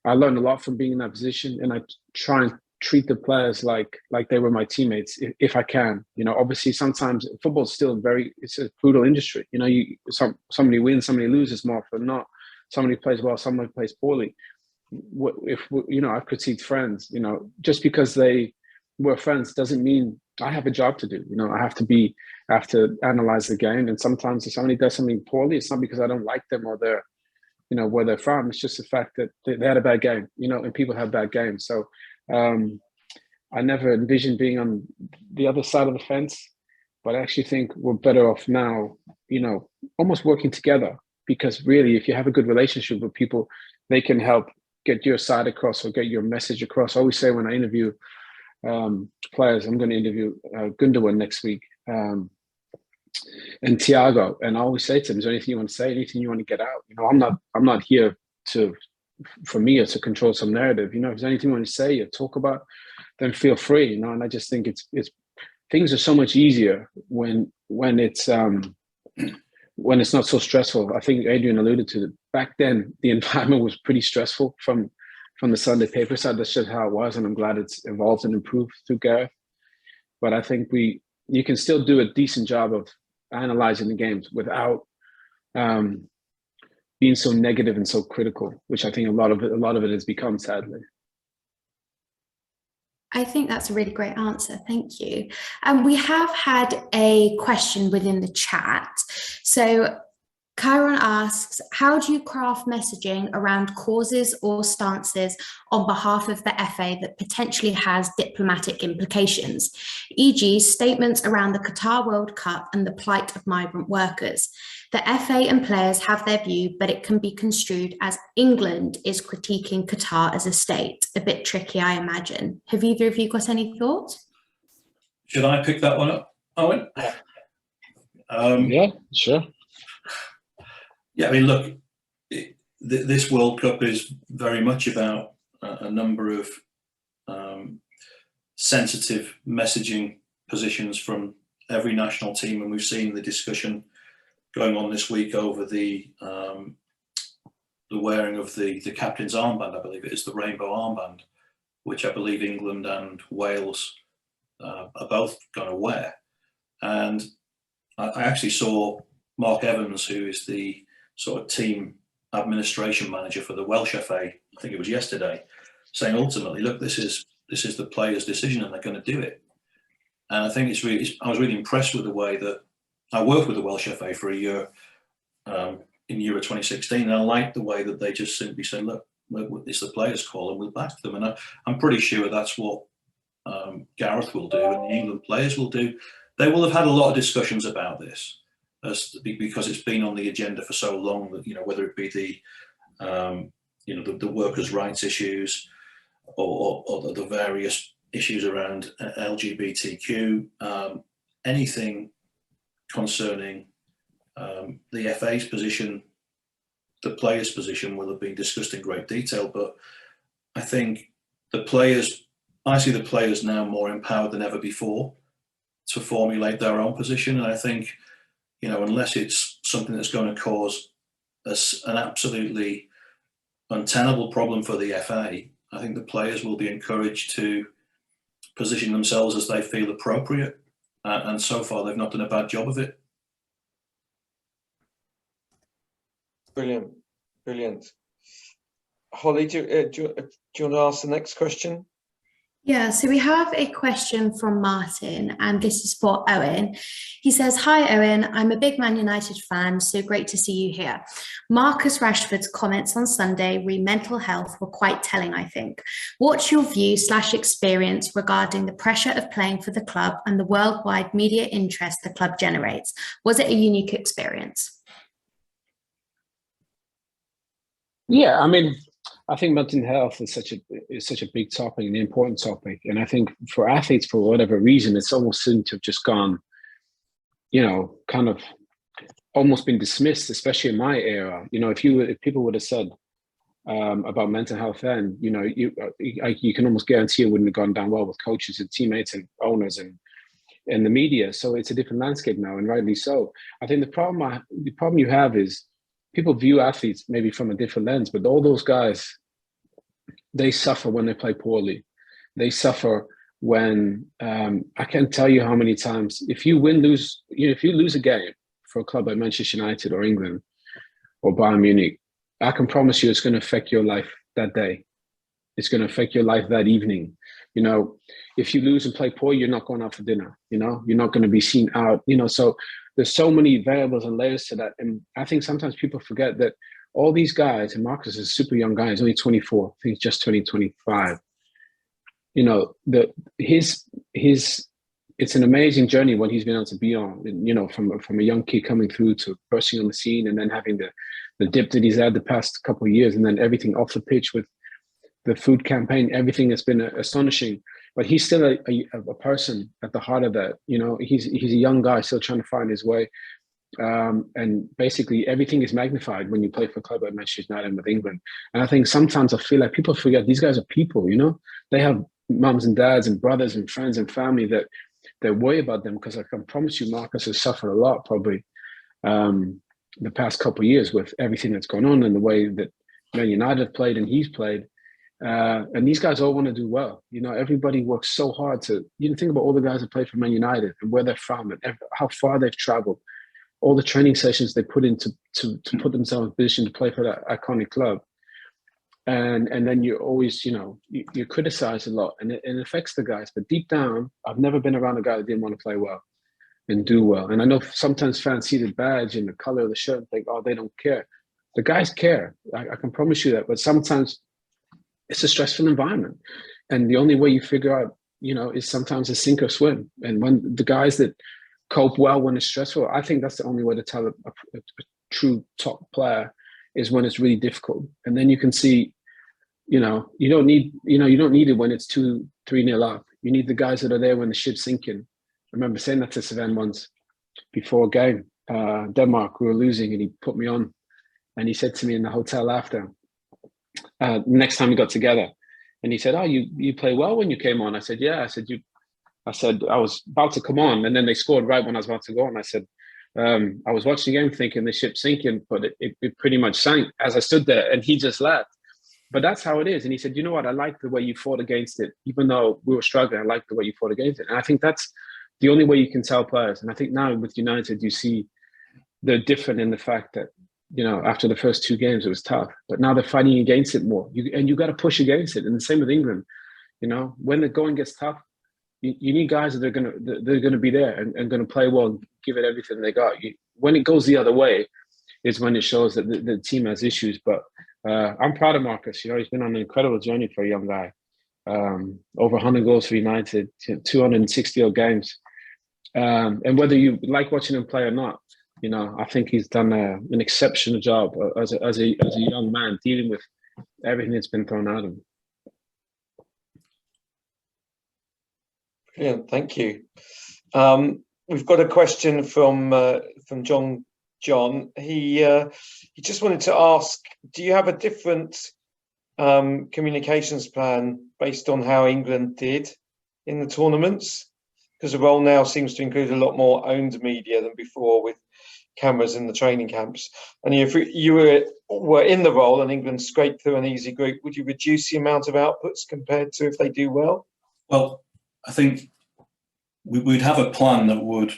I learned a lot from being in that position, and I try and treat the players like they were my teammates if I can. Obviously sometimes football's still it's a brutal industry. Somebody wins, somebody loses more often than not. Somebody plays well, somebody plays poorly. I've critiqued friends, just because they were friends doesn't mean I have a job to do. I have to analyze the game. And sometimes if somebody does something poorly, it's not because I don't like them or they're, where they're from. It's just the fact that they had a bad game, and people have bad games. So I never envisioned being on the other side of the fence, but I actually think we're better off now, almost working together, because really, if you have a good relationship with people, they can help get your side across or get your message across. I always say when I interview players, I'm going to interview Gundogan next week, and Thiago, and I always say to them, is there anything you want to say, anything you want to get out? I'm not here for me or to control some narrative. If there's anything you want to say or talk about, then feel free. And I just think it's things are so much easier when it's not so stressful. I think Adrian alluded to it. Back then, the environment was pretty stressful from the Sunday paper side. That's just how it was, and I'm glad it's evolved and improved through Gareth. But I think you can still do a decent job of analyzing the games without being so negative and so critical, which I think a lot of it has become, sadly. I think that's a really great answer. Thank you. We have had a question within the chat. So Chiron asks, how do you craft messaging around causes or stances on behalf of the FA that potentially has diplomatic implications, e.g. statements around the Qatar World Cup and the plight of migrant workers? The FA and players have their view, but it can be construed as England is critiquing Qatar as a state. A bit tricky, I imagine. Have either of you got any thoughts? Should I pick that one up, Owen? Yeah, sure. Yeah, I mean, look, this World Cup is very much about a number of sensitive messaging positions from every national team, and we've seen the discussion going on this week over the wearing of the captain's armband. I believe it is the rainbow armband, which I believe England and Wales are both going to wear. And I actually saw Mark Evans, who is the sort of team administration manager for the Welsh FA, I think it was yesterday, saying ultimately, look, this is the players' decision and they're going to do it. And I think I was really impressed with the way that I worked with the Welsh FA for a year in Euro 2016, and I liked the way that they just simply said, look, it's the players' call and we'll back them. And I'm pretty sure that's what Gareth will do and the England players will do. They will have had a lot of discussions about this, because it's been on the agenda for so long that, whether it be the workers' rights issues or the various issues around LGBTQ, anything concerning the FA's position, the players' position will have been discussed in great detail. But I think I see the players now more empowered than ever before to formulate their own position. And I think, you know, unless it's something that's going to cause us an absolutely untenable problem for the FA, I think the players will be encouraged to position themselves as they feel appropriate. And so far, they've not done a bad job of it. Brilliant, brilliant. Holly, do you want to ask the next question? Yeah, so we have a question from Martin, and this is for Owen. He says, "Hi Owen, I'm a big Man United fan, so great to see you here. Marcus Rashford's comments on Sunday re mental health were quite telling, I think. What's your view/experience regarding the pressure of playing for the club and the worldwide media interest the club generates? Was it a unique experience?" Yeah, I mean, I think mental health is such a big topic, an important topic, and I think for athletes, for whatever reason, it's almost seemed to have just gone, you know, kind of almost been dismissed, especially in my era. You know, if people would have said about mental health then, you know, you can almost guarantee it wouldn't have gone down well with coaches and teammates and owners and the media. So it's a different landscape now, and rightly so. I think the problem you have is people view athletes maybe from a different lens, but all those guys, they suffer when they play poorly. They suffer when I can't tell you how many times if you lose a game for a club like Manchester United or England or Bayern Munich, I can promise you it's going to affect your life that day. It's going to affect your life that evening. You know, if you lose and play poor, you're not going out for dinner. You know, you're not going to be seen out. You know, so there's so many variables and layers to that. And I think sometimes people forget that all these guys, and Marcus is a super young guy, he's only 24, I think he's just turning 25. You know, it's an amazing journey what he's been able to be on, you know, from a young kid coming through to bursting on the scene and then having the dip that he's had the past couple of years, and then everything off the pitch with the food campaign, everything has been astonishing. But he's still a person at the heart of that. You know, he's a young guy still trying to find his way. And basically everything is magnified when you play for a club like Manchester United and with England. And I think sometimes I feel like people forget these guys are people, you know? They have mums and dads and brothers and friends and family that worry about them, because I can promise you Marcus has suffered a lot probably the past couple of years with everything that's gone on and the way that Man United have played and he's played. And these guys all want to do well. You know, everybody works so hard to, you know, think about all the guys that play for Man United and where they're from and how far they've traveled, all the training sessions they put into to put themselves in a position to play for that iconic club. And then you're always, you know, you're criticized a lot and it affects the guys. But deep down, I've never been around a guy that didn't want to play well and do well. And I know sometimes fans see the badge and the color of the shirt and think, oh, they don't care. The guys care. I can promise you that. But sometimes it's a stressful environment. And the only way you figure out, you know, is sometimes a sink or swim. And when the guys that cope well when it's stressful, I think that's the only way to tell a true top player is when it's really difficult. And then you can see, you know, you don't need it when it's 2-3-0 up. You need the guys that are there when the ship's sinking. I remember saying that to Sven once before a game. Denmark, we were losing and he put me on and he said to me in the hotel after, next time we got together, and he said, "Oh, you play well when you came on." I said, "Yeah." I said I was about to come on, and then they scored right when I was about to go on. I said, I was watching the game thinking the ship's sinking, but it pretty much sank as I stood there, and he just laughed. But that's how it is. And he said, "You know what? I like the way you fought against it, even though we were struggling. I like the way you fought against it." And I think that's the only way you can tell players. And I think now with United, you see they're different in the fact that, you know, after the first 2 games, it was tough, but now they're fighting against it more. You got to push against it. And the same with England. You know, when the going gets tough, you need guys that they're gonna be there and going to play well and give it everything they got. When it goes the other way, is when it shows that the team has issues. But I'm proud of Marcus. You know, he's been on an incredible journey for a young guy. Over 100 goals for United, 260 odd games. And whether you like watching him play or not, you know, I think he's done an exceptional job as a young man dealing with everything that's been thrown at him. Brilliant, thank you. We've got a question from John. He just wanted to ask, do you have a different communications plan based on how England did in the tournaments? because the role now seems to include a lot more owned media than before, with cameras in the training camps. And if you were in the role and England scraped through an easy group, would you reduce the amount of outputs compared to if they do well? Well, I think we'd have a plan that would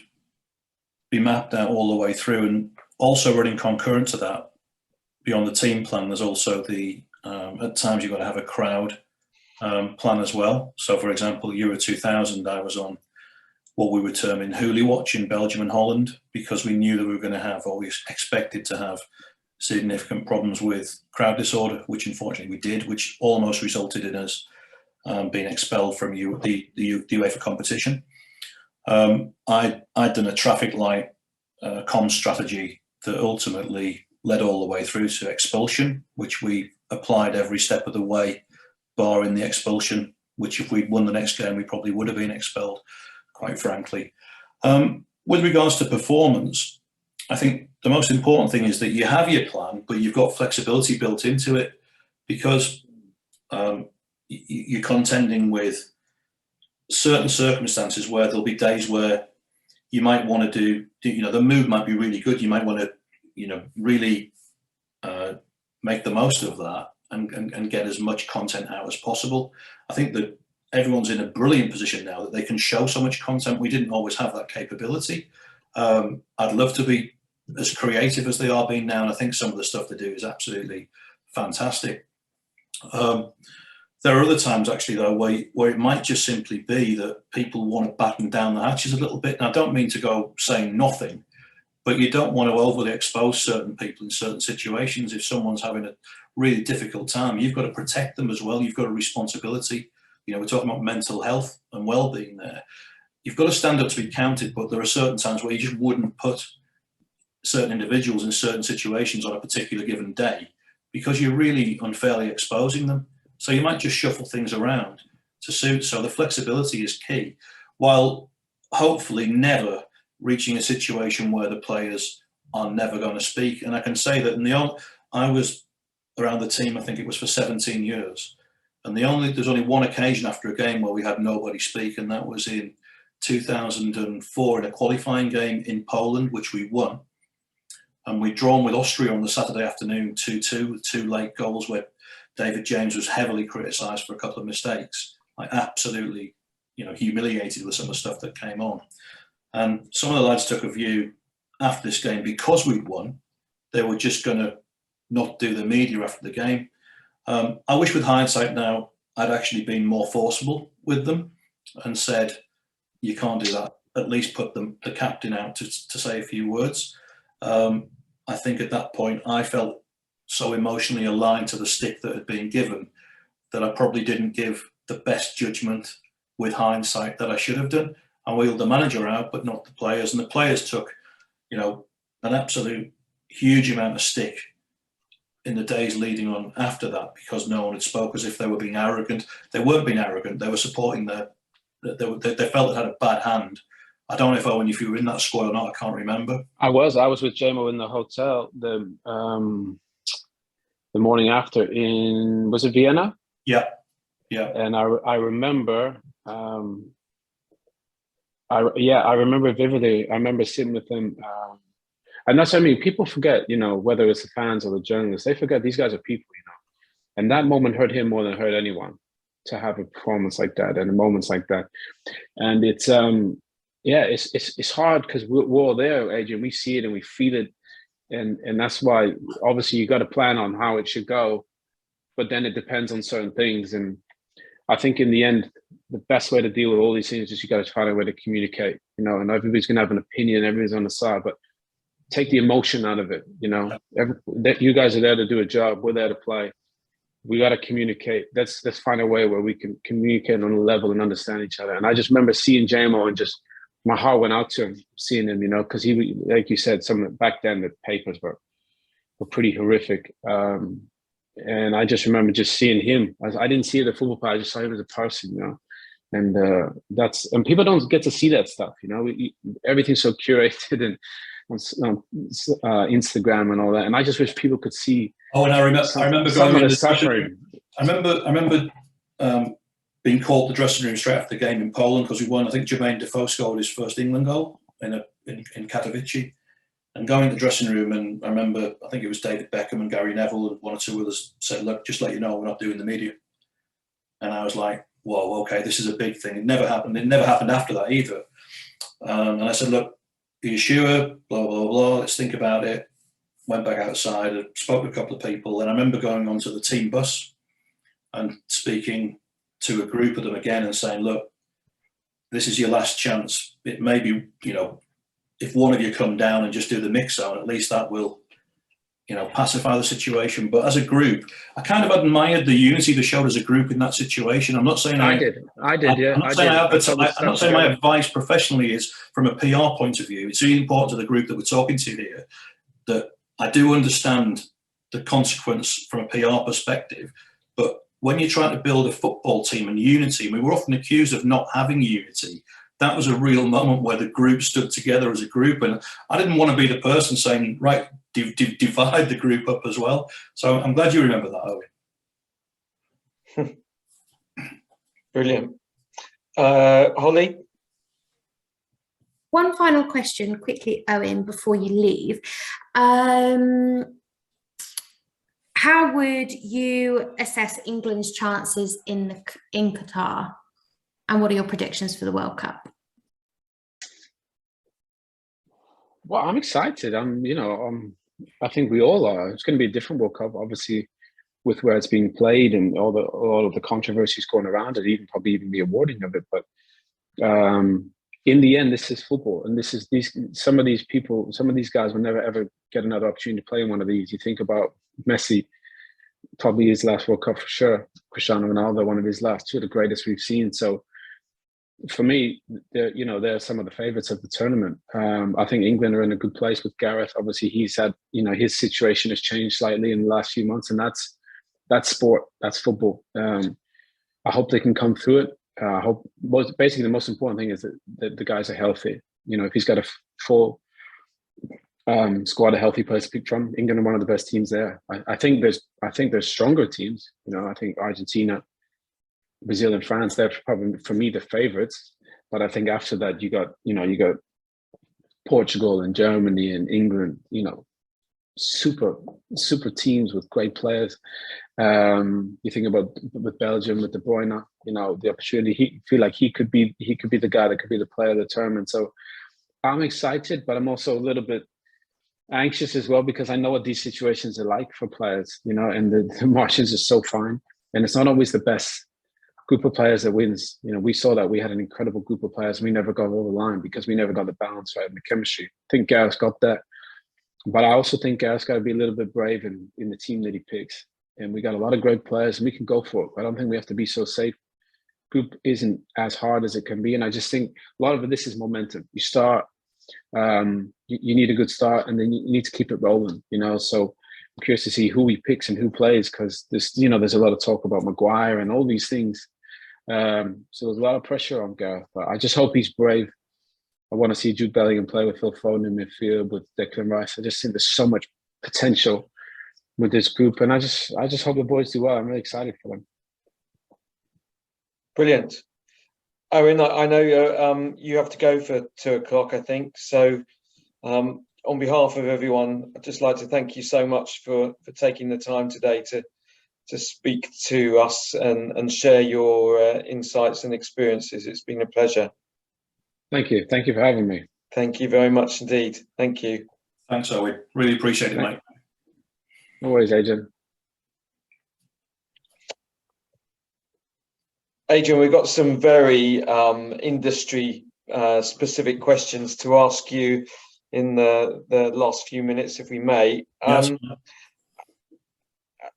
be mapped out all the way through, and also running concurrent to that, beyond the team plan, there's also the at times you've got to have a crowd plan as well. So, for example, Euro 2000, I was on what we were terming Hooli Watch in Belgium and Holland, because we knew that we were going to have, or we expected to have, significant problems with crowd disorder, which unfortunately we did, which almost resulted in us being expelled from the UEFA competition. I'd done a traffic light comm strategy that ultimately led all the way through to expulsion, which we applied every step of the way, barring the expulsion, which if we'd won the next game, we probably would have been expelled, quite frankly. With regards to performance, I think the most important thing is that you have your plan, but you've got flexibility built into it, because you're contending with certain circumstances where there'll be days where you might want to do, the mood might be really good. You might want to, really make the most of that and get as much content out as possible. I think that everyone's in a brilliant position now that they can show so much content. We didn't always have that capability. I'd love to be as creative as they are being now, and I think some of the stuff they do is absolutely fantastic. There are other times, actually, though, where it might just simply be that people want to batten down the hatches a little bit. And I don't mean to go saying nothing, but you don't want to overly expose certain people in certain situations. If someone's having a really difficult time, you've got to protect them as well. You've got a responsibility. We're talking about mental health and well-being there. You've got to stand up to be counted, but there are certain times where you just wouldn't put certain individuals in certain situations on a particular given day, because you're really unfairly exposing them. So you might just shuffle things around to suit. So the flexibility is key, while hopefully never reaching a situation where the players are never going to speak. And I can say that I was around the team, I think it was for 17 years. And there's only one occasion after a game where we had nobody speak, and that was in 2004 in a qualifying game in Poland, which we won. And we'd drawn with Austria on the Saturday afternoon 2-2 with 2 late goals where David James was heavily criticised for a couple of mistakes. Like absolutely, humiliated with some of the stuff that came on. And some of the lads took a view after this game, because we'd won, they were just going to not do the media after the game. I wish with hindsight now, I'd actually been more forcible with them and said, you can't do that. At least put the captain out to say a few words. I think at that point, I felt so emotionally aligned to the stick that had been given that I probably didn't give the best judgment with hindsight that I should have done. I wheeled the manager out, but not the players. And the players took, an absolute huge amount of stick in the days leading on after that, because no one had spoke as if they were being arrogant. They weren't being arrogant. They were supporting they felt it had a bad hand. I don't know if, Owen, if you were in that squad or not, I can't remember. I was with JMO in the hotel the morning after was it Vienna? Yeah. And I remember, I remember vividly. I remember sitting with them, and that's what I mean. People forget, whether it's the fans or the journalists, they forget these guys are people, And that moment hurt him more than it hurt anyone, to have a performance like that and moments like that. And it's it's hard because we're all there, Adrian. We see it and we feel it, and that's why obviously you got to plan on how it should go, but then it depends on certain things. And I think in the end, the best way to deal with all these things is you got to find a way to communicate, and everybody's gonna have an opinion, everybody's on the side, but take the emotion out of it. You guys are there to do a job. We're there to play. We got to communicate. Let's find a way where we can communicate on a level and understand each other. And I just remember seeing JMO and just my heart went out to him, seeing him, because he, like you said, back then the papers were pretty horrific. And I just remember just seeing him. I didn't see it at football, but I just saw him as a person, And and people don't get to see that stuff, everything's so curated and on Instagram and all that. And I just wish people could see. Oh, and I remember going in the suffering. I remember being called the dressing room straight after the game in Poland because we won. I think Jermaine Defoe scored his first England goal in Katowice. And going to the dressing room, and I remember, I think it was David Beckham and Gary Neville and one or two others said, "Look, just let you know, we're not doing the media." And I was like, "Whoa, okay, this is a big thing." It never happened. It never happened after that either. And I said, "Look, are you sure? Blah, blah, blah. Let's think about it." Went back outside and spoke to a couple of people. And I remember going onto the team bus and speaking to a group of them again and saying, "Look, this is your last chance. It may be, if one of you come down and just do the mix zone, at least that will, pacify the situation." But as a group, I kind of admired the unity they showed as a group in that situation. I'm not saying I did. Yeah. I'm not saying my advice professionally is from a PR point of view. It's really important to the group that we're talking to here that I do understand the consequence from a PR perspective. But when you're trying to build a football team and unity, I mean, we're often accused of not having unity. That was a real moment where the group stood together as a group. And I didn't want to be the person saying, right, divide the group up as well. So I'm glad you remember that, Owen. Brilliant. Holly? One final question quickly, Owen, before you leave. How would you assess England's chances in Qatar? And what are your predictions for the World Cup? Well, I'm excited. I think we all are. It's going to be a different World Cup, obviously, with where it's being played and all of the controversies going around it, probably even the awarding of it. But in the end, this is football, and some of these guys will never ever get another opportunity to play in one of these. You think about Messi, probably his last World Cup for sure. Cristiano Ronaldo, one of his last, two of the greatest we've seen. So for me, they're some of the favourites of the tournament. I think England are in a good place with Gareth. Obviously, he's had, his situation has changed slightly in the last few months, and that's sport, that's football. I hope they can come through it. I hope basically the most important thing is that the guys are healthy. If he's got a full squad, a healthy players to pick from, England are one of the best teams there. I think there's stronger teams. I think Argentina, Brazil and France, they're probably, for me, the favourites. But I think after that, you got Portugal and Germany and England, super teams with great players. You think about with Belgium, with De Bruyne, the opportunity. He could be the guy that could be the player of the tournament. So I'm excited, but I'm also a little bit anxious as well, because I know what these situations are like for players, and the margins are so fine, and it's not always the best group of players that wins. We saw that we had an incredible group of players. We never got over the line because we never got the balance right and the chemistry. I think Gareth's got that, but I also think Gareth's got to be a little bit brave in the team that he picks. And we got a lot of great players, and we can go for it. But I don't think we have to be so safe. Group isn't as hard as it can be, and I just think a lot of this is momentum. You start, you need a good start, and then you need to keep it rolling. So I'm curious to see who he picks and who plays, because there's a lot of talk about Maguire and all these things. So there's a lot of pressure on Gareth, but I just hope he's brave. I want to see Jude Bellingham play with Phil Foden in midfield, with Declan Rice. I just think there's so much potential with this group, and I just hope the boys do well. I'm really excited for them. Brilliant. Owen, I know you have to go for 2:00, I think. So on behalf of everyone, I'd just like to thank you so much for taking the time today to speak to us and share your insights and experiences. It's been a pleasure. Thank you. Thank you for having me. Thank you very much indeed. Thank you. Thanks, Owen. Really appreciate it, mate. No worries, Adrian. Adrian, we've got some very industry specific questions to ask you in the last few minutes, if we may. Yes.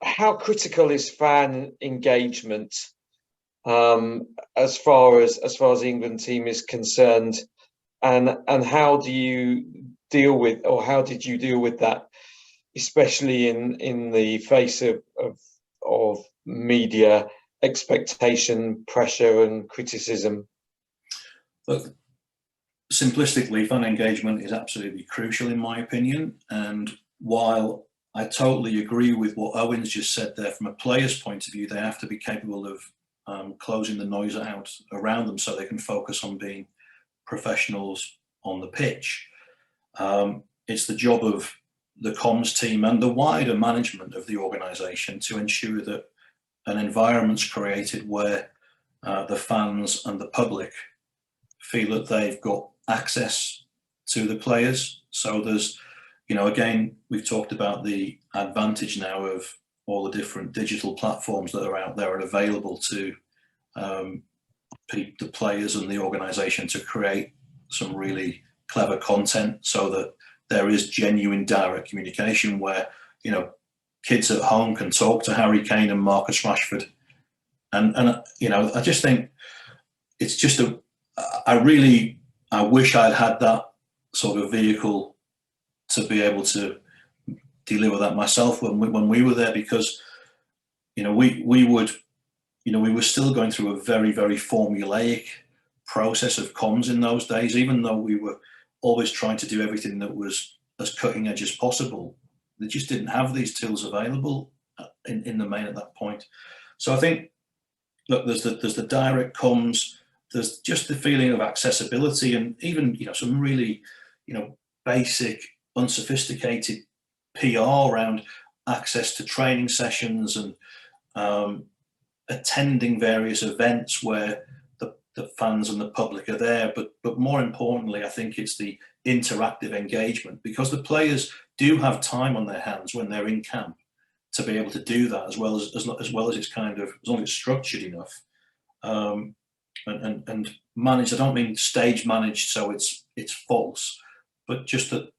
How critical is fan engagement as far as the England team is concerned, and how do you deal with, or how did you deal with that, especially in the face of media expectation, pressure and criticism? Look, simplistically, fan engagement is absolutely crucial in my opinion, and while I totally agree with what Owen's just said there, from a player's point of view, they have to be capable of closing the noise out around them so they can focus on being professionals on the pitch. It's the job of the comms team and the wider management of the organisation to ensure that an environment's created where the fans and the public feel that they've got access to the players. So there's, again, we've talked about the advantage now of all the different digital platforms that are out there and available to the players and the organisation to create some really clever content so that there is genuine direct communication where, kids at home can talk to Harry Kane and Marcus Rashford. And I just think it's just I wish I'd had that sort of vehicle to be able to deliver that myself when we were there, because, we were still going through a very, very formulaic process of comms in those days, even though we were always trying to do everything that was as cutting edge as possible. They just didn't have these tools available in the main at that point. So I think, look, there's the direct comms, there's just the feeling of accessibility, and even some really basic, unsophisticated PR around access to training sessions and attending various events where the fans and the public are there. But more importantly, I think it's the interactive engagement, because the players do have time on their hands when they're in camp to be able to do that, as well as it's kind of, as long as it's structured enough and managed. I don't mean stage managed so it's false, but just that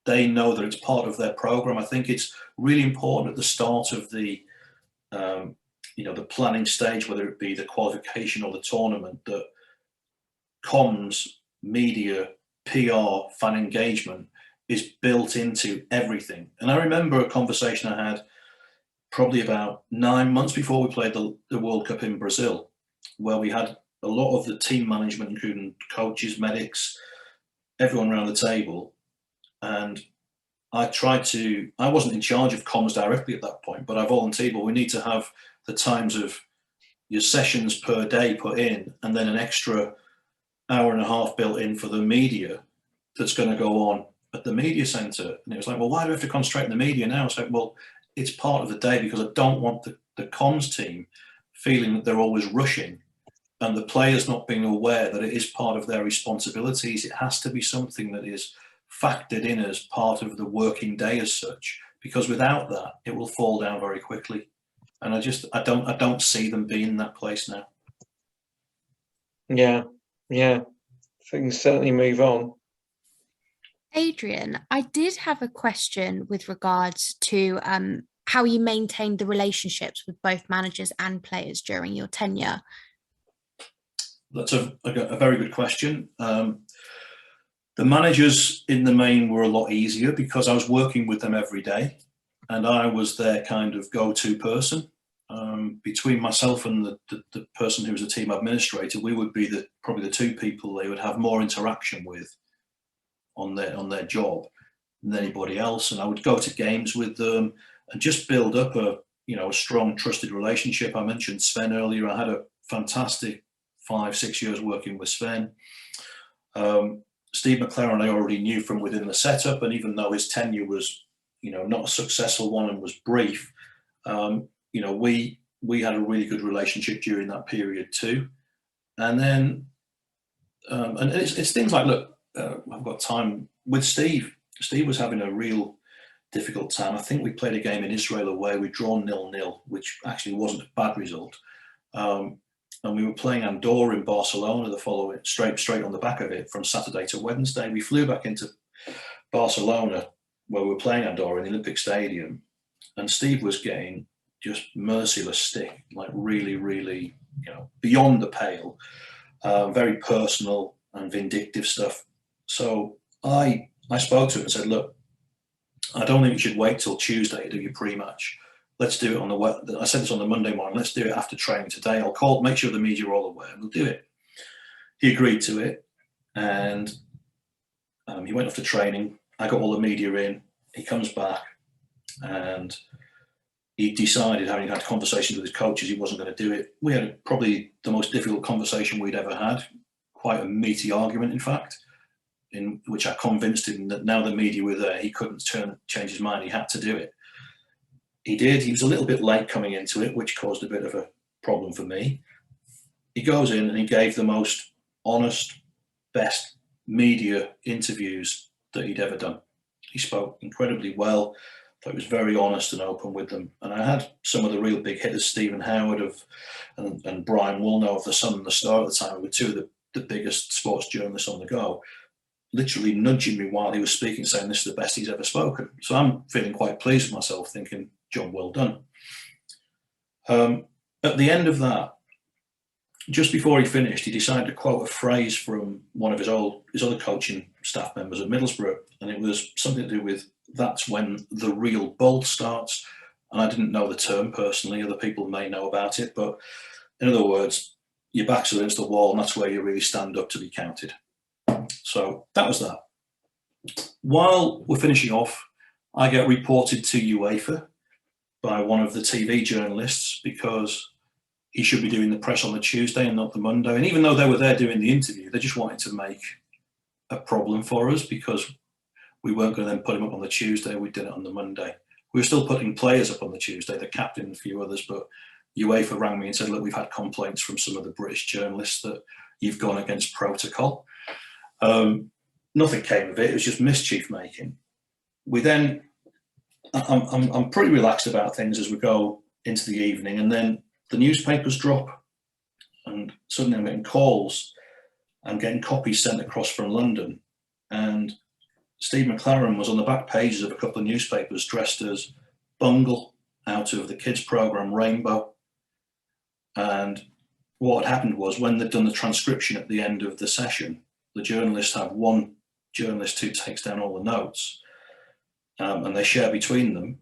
they know that it's part of their program. I think it's really important at the start of the the planning stage, whether it be the qualification or the tournament, that comms, media, PR, fan engagement is built into everything. And I remember a conversation I had probably about 9 months before we played the World Cup in Brazil, where we had a lot of the team management, including coaches, medics, everyone around the table. And I wasn't in charge of comms directly at that point, but I volunteered, well, we need to have the times of your sessions per day put in, and then an extra hour and a half built in for the media that's going to go on at the media centre. And it was like, well, why do we have to concentrate on the media now? It's like, well, it's part of the day, because I don't want the comms team feeling that they're always rushing and the players not being aware that it is part of their responsibilities. It has to be something that is factored in as part of the working day as such, because without that, it will fall down very quickly. And I don't see them being in that place now. Yeah. Things certainly move on. Adrian, I did have a question with regards to how you maintained the relationships with both managers and players during your tenure. That's a very good question. The managers in the main were a lot easier because I was working with them every day and I was their kind of go-to person. Between myself and the person who was a team administrator, we would be probably the two people they would have more interaction with on their job than anybody else. And I would go to games with them and just build up a strong, trusted relationship. I mentioned Sven earlier. I had a fantastic 5-6 years working with Sven. Steve McLaren I already knew from within the setup, and even though his tenure was not a successful one and was brief, we had a really good relationship during that period too. And then and it's things like, look, I've got time with Steve. Steve was having a real difficult time. I think we played a game in Israel away. We'd drawn 0-0, which actually wasn't a bad result. And we were playing Andorra in Barcelona the following, straight on the back of it, from Saturday to Wednesday. We flew back into Barcelona, where we were playing Andorra in the Olympic Stadium, and Steve was getting just merciless stick, like really, really, beyond the pale, very personal and vindictive stuff. So I spoke to him and said, look, I don't think you should wait till Tuesday to do your pre-match. Let's do it I said this on the Monday morning, let's do it after training today. I'll make sure the media are all aware, and we'll do it. He agreed to it, and he went off to training. I got all the media in. He comes back, and he decided, having had conversations with his coaches, he wasn't going to do it. We had probably the most difficult conversation we'd ever had, quite a meaty argument, in fact, in which I convinced him that now the media were there, he couldn't change his mind, he had to do it. He did. He was a little bit late coming into it, which caused a bit of a problem for me. He goes in and he gave the most honest, best media interviews that he'd ever done. He spoke incredibly well. I was very honest and open with them. And I had some of the real big hitters, Stephen Howard and Brian Woolnough of The Sun and The Star at the time, who were two of the biggest sports journalists on the go, literally nudging me while he was speaking, saying this is the best he's ever spoken. So I'm feeling quite pleased with myself, thinking, job well done. At the end of that, just before he finished, he decided to quote a phrase from one of his other coaching staff members at Middlesbrough, and it was something to do with, that's when the real bull starts. And I didn't know the term personally, other people may know about it, but in other words, your back's against the wall and that's where you really stand up to be counted. So that was that. While we're finishing off, I get reported to UEFA by one of the TV journalists because he should be doing the press on the Tuesday and not the Monday. And even though they were there doing the interview, they just wanted to make a problem for us because we weren't going to then put him up on the Tuesday. We did it on the Monday. We were still putting players up on the Tuesday, the captain and a few others, but UEFA rang me and said, look, we've had complaints from some of the British journalists that you've gone against protocol. Nothing came of it. It was just mischief making. We then, I'm pretty relaxed about things as we go into the evening, and then the newspapers drop, and suddenly I'm getting calls. I'm getting copies sent across from London, and Steve McLaren was on the back pages of a couple of newspapers dressed as Bungle out of the kids' programme Rainbow. And what had happened was, when they'd done the transcription at the end of the session, the journalists have one journalist who takes down all the notes, and they share between them.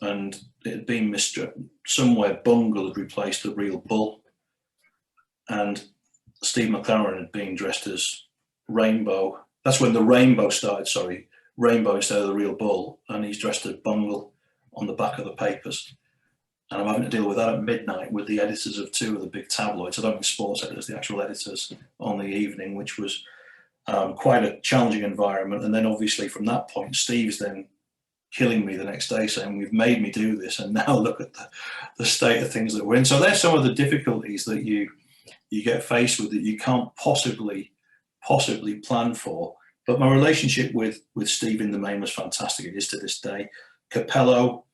And it had been somewhere Bungle had replaced the real bull, and Steve McLaren had been dressed as Rainbow. That's when the Rainbow started, sorry, Rainbow instead of the real bull, and he's dressed as Bungle on the back of the papers. And I'm having to deal with that at midnight with the editors of two of the big tabloids. I don't mean sports editors, the actual editors on the evening, which was quite a challenging environment. And then obviously from that point, Steve's then killing me the next day saying, we've made me do this, and now look at the state of things that we're in. So there's some of the difficulties that you get faced with that you can't possibly plan for. But my relationship with Steve in the main was fantastic. It is to this day. Capello,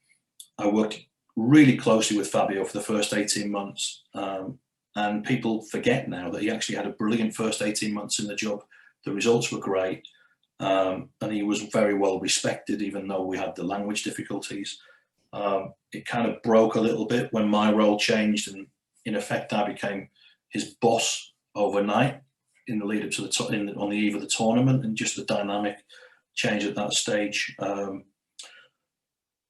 I worked really closely with Fabio for the first 18 months. And people forget now that he actually had a brilliant first 18 months in the job. The results were great. And he was very well respected, even though we had the language difficulties. It kind of broke a little bit when my role changed, and in effect I became his boss overnight in the lead up to on the eve of the tournament, and just the dynamic change at that stage.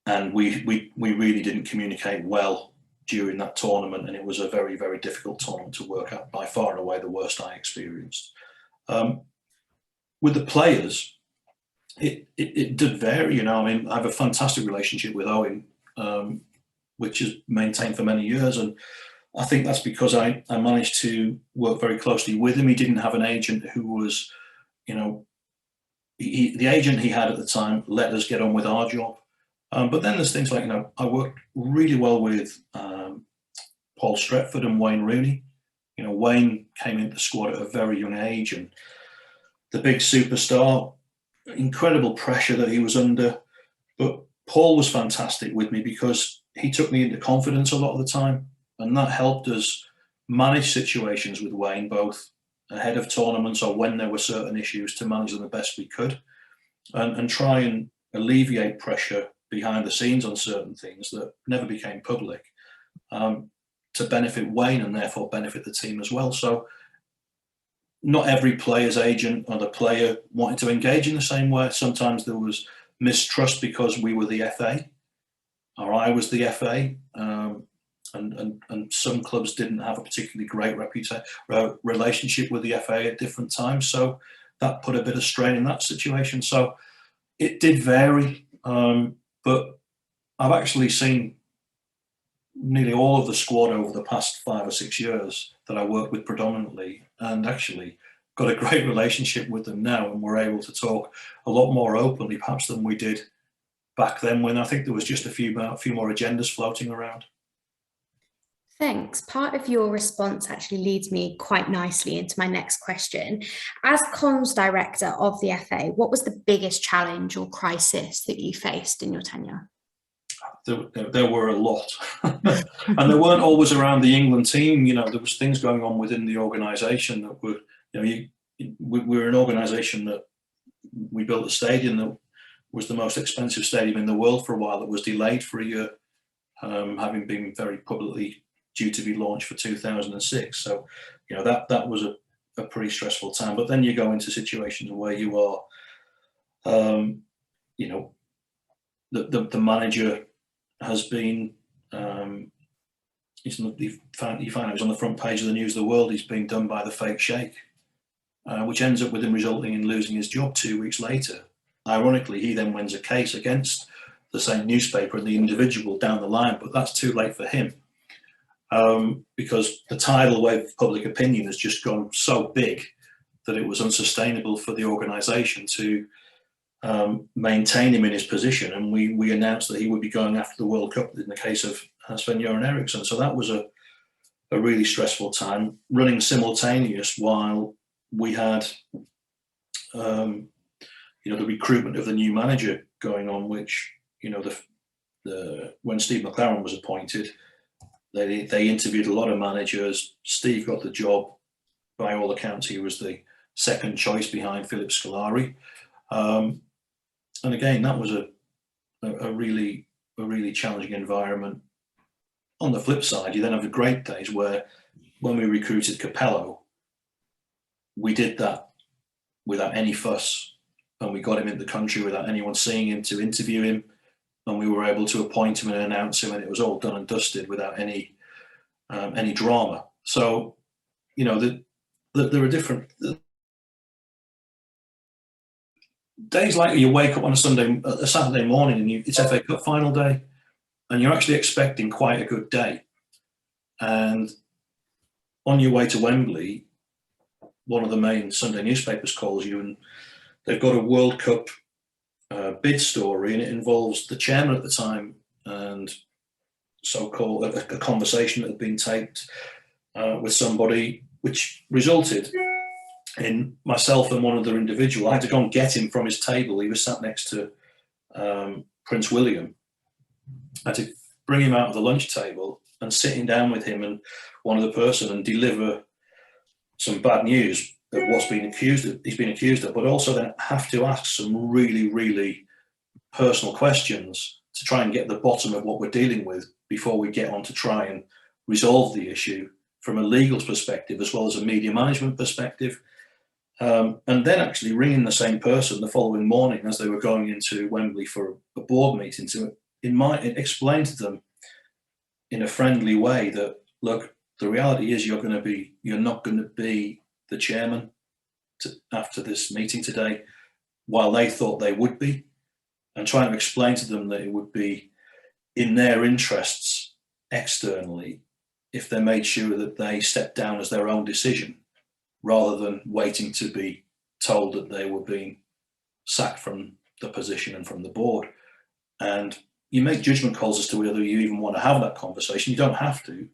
And we really didn't communicate well during that tournament, and it was a very, very difficult tournament to work at, by far and away the worst I experienced. With the players, it did vary, you know. I mean, I have a fantastic relationship with Owen, which is maintained for many years, and I think that's because I managed to work very closely with him. He didn't have an agent who was, you know, the agent he had at the time let us get on with our job. But then there's things like, you know, I worked really well with Paul Stretford and Wayne Rooney. You know, Wayne came into the squad at a very young age, and the big superstar, incredible pressure that he was under. But Paul was fantastic with me because he took me into confidence a lot of the time, and that helped us manage situations with Wayne, both ahead of tournaments or when there were certain issues, to manage them the best we could, and try and alleviate pressure behind the scenes on certain things that never became public, to benefit Wayne and therefore benefit the team as well. So not every player's agent or the player wanted to engage in the same way. Sometimes there was mistrust because we were the FA or I was the FA, and some clubs didn't have a particularly great relationship with the FA at different times. So that put a bit of strain in that situation. So it did vary, but I've actually seen nearly all of the squad over the past 5 or 6 years that I work with predominantly, and actually got a great relationship with them now, and we're able to talk a lot more openly perhaps than we did back then, when I think there was just a few more agendas floating around. Thanks. Part of your response actually leads me quite nicely into my next question. As comms director of the FA, what was the biggest challenge or crisis that you faced in your tenure? There were a lot, and they weren't always around the England team. You know, there was things going on within the organisation that were, you know, we're an organisation that we built a stadium that was the most expensive stadium in the world for a while. That was delayed for a year, having been very publicly due to be launched for 2006. So, you know, that was a pretty stressful time. But then you go into situations where you are, you know, the manager has been, you find out he's on the front page of the News of the World. He's been done by the fake sheikh, which ends up with him resulting in losing his job 2 weeks later. Ironically, he then wins a case against the same newspaper and the individual down the line, but that's too late for him. Because the tidal wave of public opinion has just gone so big that it was unsustainable for the organisation to maintain him in his position, and we announced that he would be going after the World Cup in the case of Sven-Göran Eriksson. So that was a really stressful time, running simultaneous while we had you know, the recruitment of the new manager going on, which, you know, when Steve McLaren was appointed, they interviewed a lot of managers. Steve got the job. By all accounts, he was the second choice behind Philip Scolari. And again, that was a really challenging environment. On the flip side, you then have the great days where, when we recruited Capello, we did that without any fuss, and we got him in the country without anyone seeing him to interview him, and we were able to appoint him and announce him, and it was all done and dusted without any drama. So, you know, there are different days, like you wake up on a Saturday morning, and it's FA Cup final day, and you're actually expecting quite a good day. And on your way to Wembley, one of the main Sunday newspapers calls you, and they've got a World Cup bid story, and it involves the chairman at the time and so-called a conversation that had been taped with somebody, which resulted in myself and one other individual. I had to go and get him from his table. He was sat next to Prince William. I had to bring him out of the lunch table and sitting down with him and one other person and deliver some bad news of what's been accused of, he's been accused of, but also then have to ask some really personal questions to try and get the bottom of what we're dealing with before we get on to try and resolve the issue from a legal perspective as well as a media management perspective. And then actually ringing the same person the following morning as they were going into Wembley for a board meeting to explain to them in a friendly way that, look, the reality is you're not going to be the chairman after this meeting today, while they thought they would be, and trying to explain to them that it would be in their interests externally if they made sure that they stepped down as their own decision, rather than waiting to be told that they were being sacked from the position and from the board. And you make judgment calls as to whether you even want to have that conversation. You don't have to,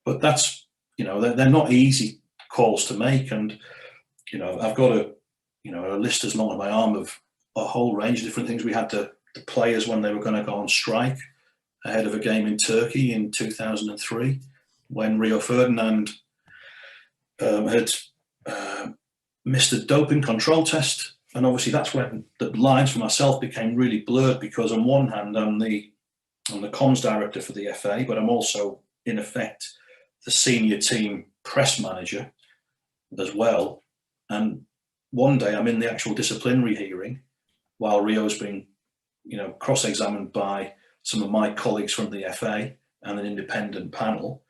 but that's, you know, they're not easy calls to make. And, you know, I've got a list as long as my arm of a whole range of different things. We had the players when they were going to go on strike ahead of a game in Turkey in 2003, when Rio Ferdinand had missed a doping control test. And obviously that's when the lines for myself became really blurred, because on one hand I'm the comms director for the FA, but I'm also in effect the senior team press manager as well. And one day I'm in the actual disciplinary hearing while Rio's being, you know, cross-examined by some of my colleagues from the FA and an independent panel.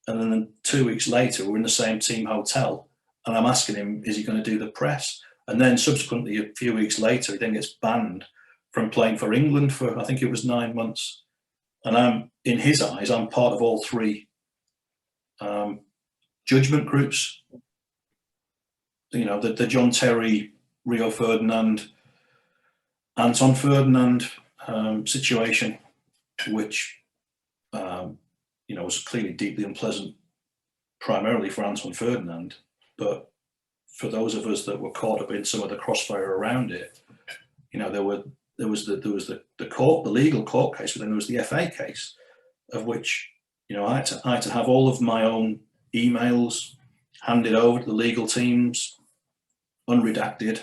And then 2 weeks later, we're in the same team hotel, and I'm asking him, is he going to do the press? And then subsequently, a few weeks later, he then gets banned from playing for England for, I think it was 9 months. And in his eyes, I'm part of all three judgment groups. You know, the John Terry, Rio Ferdinand, Anton Ferdinand situation, which you know, was clearly deeply unpleasant, primarily for Anton Ferdinand, but for those of us that were caught up in some of the crossfire around it, you know, there was the legal court case, but then there was the FA case, of which, you know, I had to have all of my own emails handed over to the legal teams, unredacted,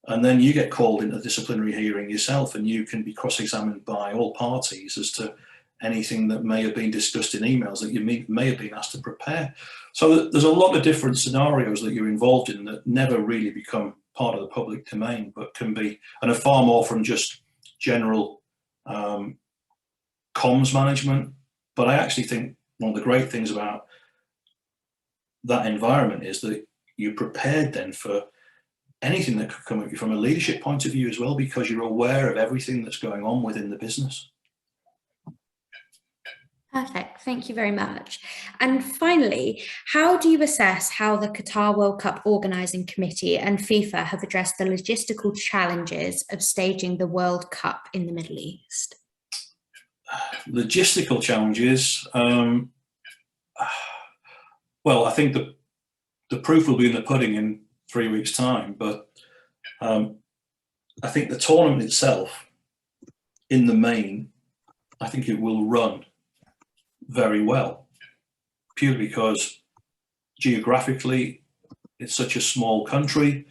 and then you get called into a disciplinary hearing yourself, and you can be cross-examined by all parties as to anything that may have been discussed in emails that you may have been asked to prepare. So there's a lot of different scenarios that you're involved in that never really become part of the public domain, but can be, and are far more from just general comms management. But I actually think one of the great things about that environment is that you're prepared then for anything that could come at you from a leadership point of view as well, because you're aware of everything that's going on within the business. Perfect. Thank you very much. And finally, how do you assess how the Qatar World Cup Organising Committee and FIFA have addressed the logistical challenges of staging the World Cup in the Middle East? Logistical challenges. Well, I think the proof will be in the pudding in 3 weeks' time, but I think the tournament itself, in the main, I think it will run very well, purely because geographically it's such a small country.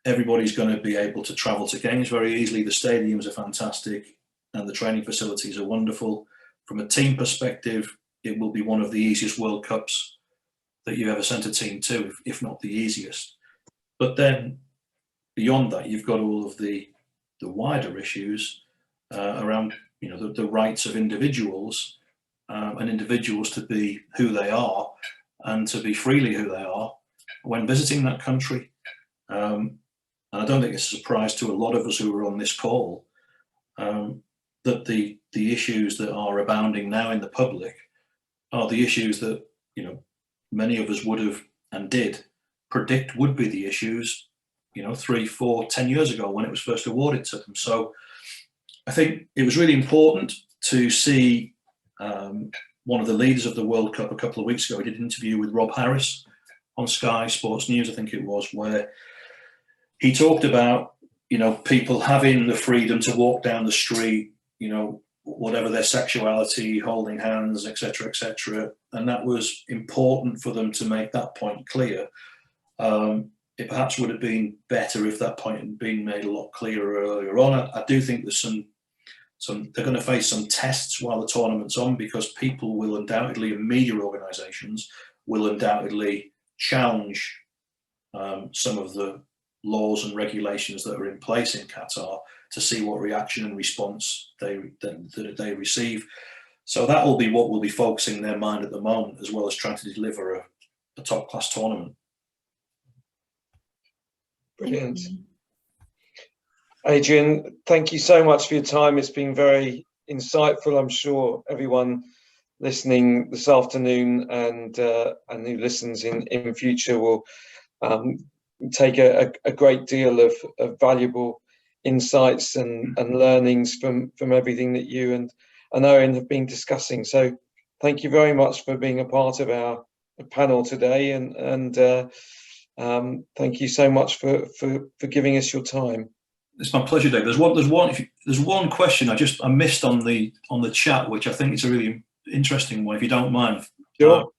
Everybody's going to be able to travel to games very easily. The stadiums are fantastic and the training facilities are wonderful. From a team perspective, it will be one of the easiest World Cups that you ever sent a team to, if not the easiest. But then beyond that, you've got all of the wider issues around, you know, the rights of individuals and individuals to be who they are and to be freely who they are when visiting that country. And I don't think it's a surprise to a lot of us who are on this call that the issues that are abounding now in the public are the issues that, you know, many of us would have and did predict would be the issues, you know, 3, 4, 10 years ago when it was first awarded to them. So I think it was really important to see one of the leaders of the World Cup a couple of weeks ago. He did an interview with Rob Harris on Sky Sports News, I think it was, where he talked about, you know, people having the freedom to walk down the street, you know, whatever their sexuality, holding hands, etc., etc. And that was important for them to make that point clear. It perhaps would have been better if that point had been made a lot clearer earlier on. I do think there's some they're going to face some tests while the tournament's on, because people will undoubtedly, and media organisations will undoubtedly challenge some of the laws and regulations that are in place in Qatar to see what reaction and response they receive. So that will be what will be focusing their mind at the moment, as well as trying to deliver a top-class tournament. Brilliant. Adrian, thank you so much for your time. It's been very insightful. I'm sure everyone listening this afternoon and who listens in future will take a great deal of valuable insights and learnings from everything that you and Owen have been discussing. So thank you very much for being a part of our panel today, and thank you so much for giving us your time. It's my pleasure, Dave. There's one question I missed on the chat, which I think is a really interesting one, if you don't mind. Sure.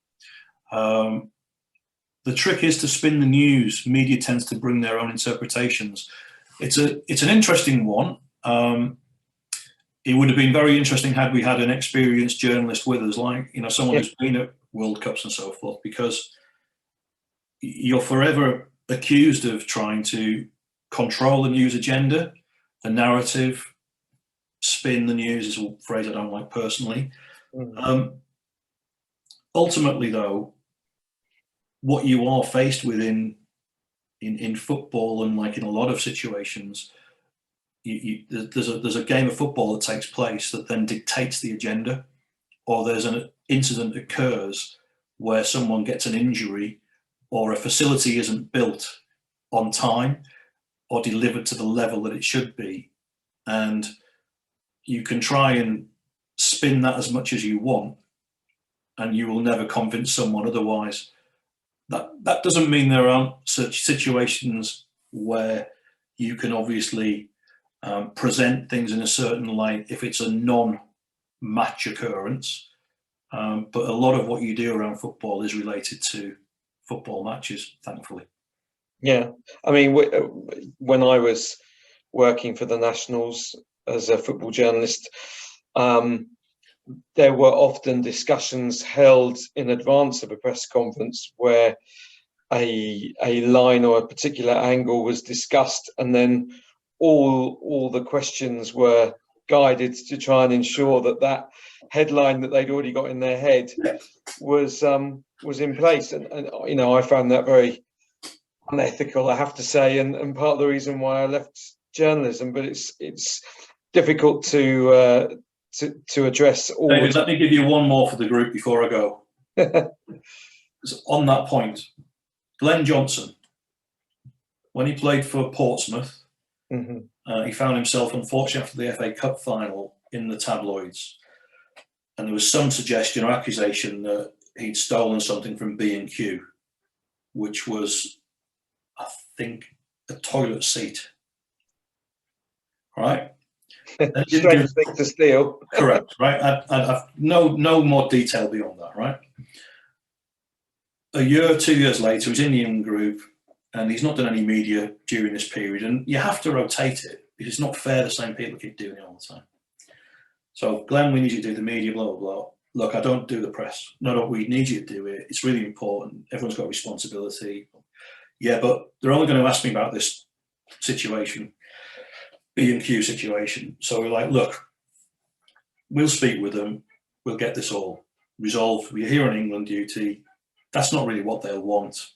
The trick is to spin the news. Media tends to bring their own interpretations. It's an interesting one. It would have been very interesting had we had an experienced journalist with us, like, you know, someone who's been at World Cups and so forth, because you're forever accused of trying to control the news agenda, the narrative, spin the news is a phrase I don't like personally. Ultimately, though, what you are faced with in football, and like in a lot of situations, there's a game of football that takes place that then dictates the agenda, or there's an incident occurs where someone gets an injury, or a facility isn't built on time or delivered to the level that it should be, and you can try and spin that as much as you want, and you will never convince someone otherwise. That doesn't mean there aren't such situations where you can obviously present things in a certain light if it's a non-match occurrence, but a lot of what you do around football is related to football matches, thankfully. Yeah, I mean, when I was working for the Nationals as a football journalist, there were often discussions held in advance of a press conference where a line or a particular angle was discussed, and then all the questions were guided to try and ensure that headline that they'd already got in their head was in place. And you know, I found that very unethical, I have to say, and part of the reason why I left journalism. But it's difficult to address all. David, let me give you one more for the group before I go. On that point, Glenn Johnson, when he played for Portsmouth, he found himself, unfortunately, after the FA Cup final, in the tabloids, and there was some suggestion or accusation that he'd stolen something from B&Q, which was, I think, a toilet seat. Right? Strange thing to steal. Correct, right? I've no more detail beyond that, right? A year, 2 years later, he's in the England group, and he's not done any media during this period, and you have to rotate it, because it's not fair the same people keep doing it all the time. So, Glenn, we need you to do the media, blah, blah, blah. Look, I don't do the press. No, we need you to do it. It's really important. Everyone's got a responsibility. Yeah, but they're only going to ask me about this situation, B&Q situation. So we're like, look, we'll speak with them. We'll get this all resolved. We're here on England duty. That's not really what they'll want.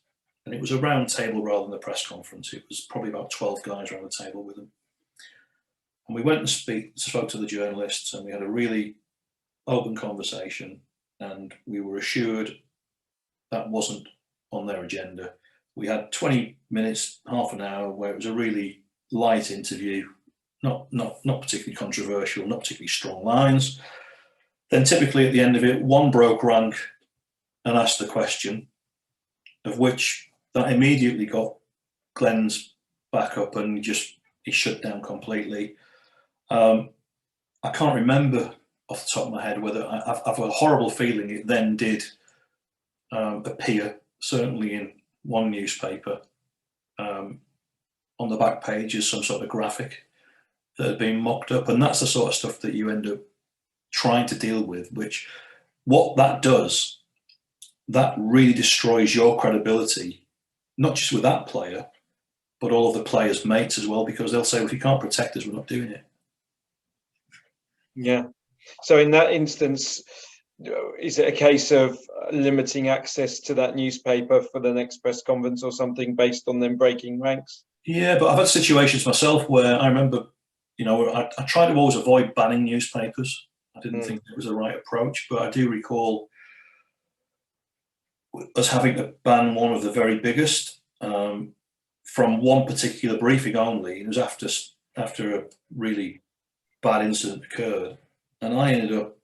And it was a round table rather than a press conference. It was probably about 12 guys around the table with them. And we went and spoke to the journalists, and we had a really open conversation, and we were assured that wasn't on their agenda. We had 20 minutes, half an hour, where it was a really light interview, not particularly controversial, not particularly strong lines. Then typically at the end of it, one broke rank and asked the question, of which that immediately got Glenn's back up, and he shut down completely. I can't remember off the top of my head whether I've got a horrible feeling it then did appear, certainly in one newspaper, on the back page as some sort of graphic that had been mocked up. And that's the sort of stuff that you end up trying to deal with, which what that does, that really destroys your credibility, not just with that player, but all of the players' mates as well, because they'll say, well, if you can't protect us, we're not doing it. Yeah. So in that instance, is it a case of limiting access to that newspaper for the next press conference or something based on them breaking ranks? Yeah, but I've had situations myself where I remember, you know, I try to always avoid banning newspapers. I didn't think it was the right approach, but I do recall us having to ban one of the very biggest from one particular briefing only. It was after a really bad incident occurred, and I ended up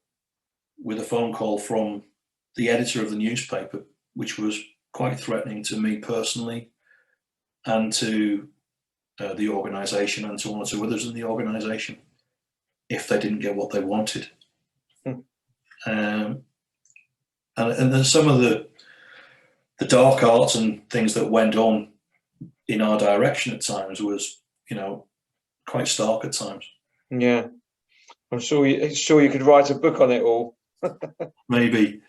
with a phone call from the editor of the newspaper, which was quite threatening to me personally and to the organisation and to one or two others in the organisation if they didn't get what they wanted. And then some of the dark arts and things that went on in our direction at times was, you know, quite stark at times. Yeah, I'm sure you could write a book on it all. Maybe.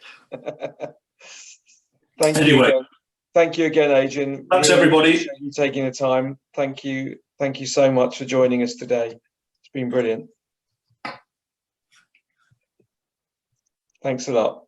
Thank you again. Thank you again, Adrian. Thanks, everybody. Appreciate you taking the time. Thank you so much for joining us today. It's been brilliant. Thanks a lot.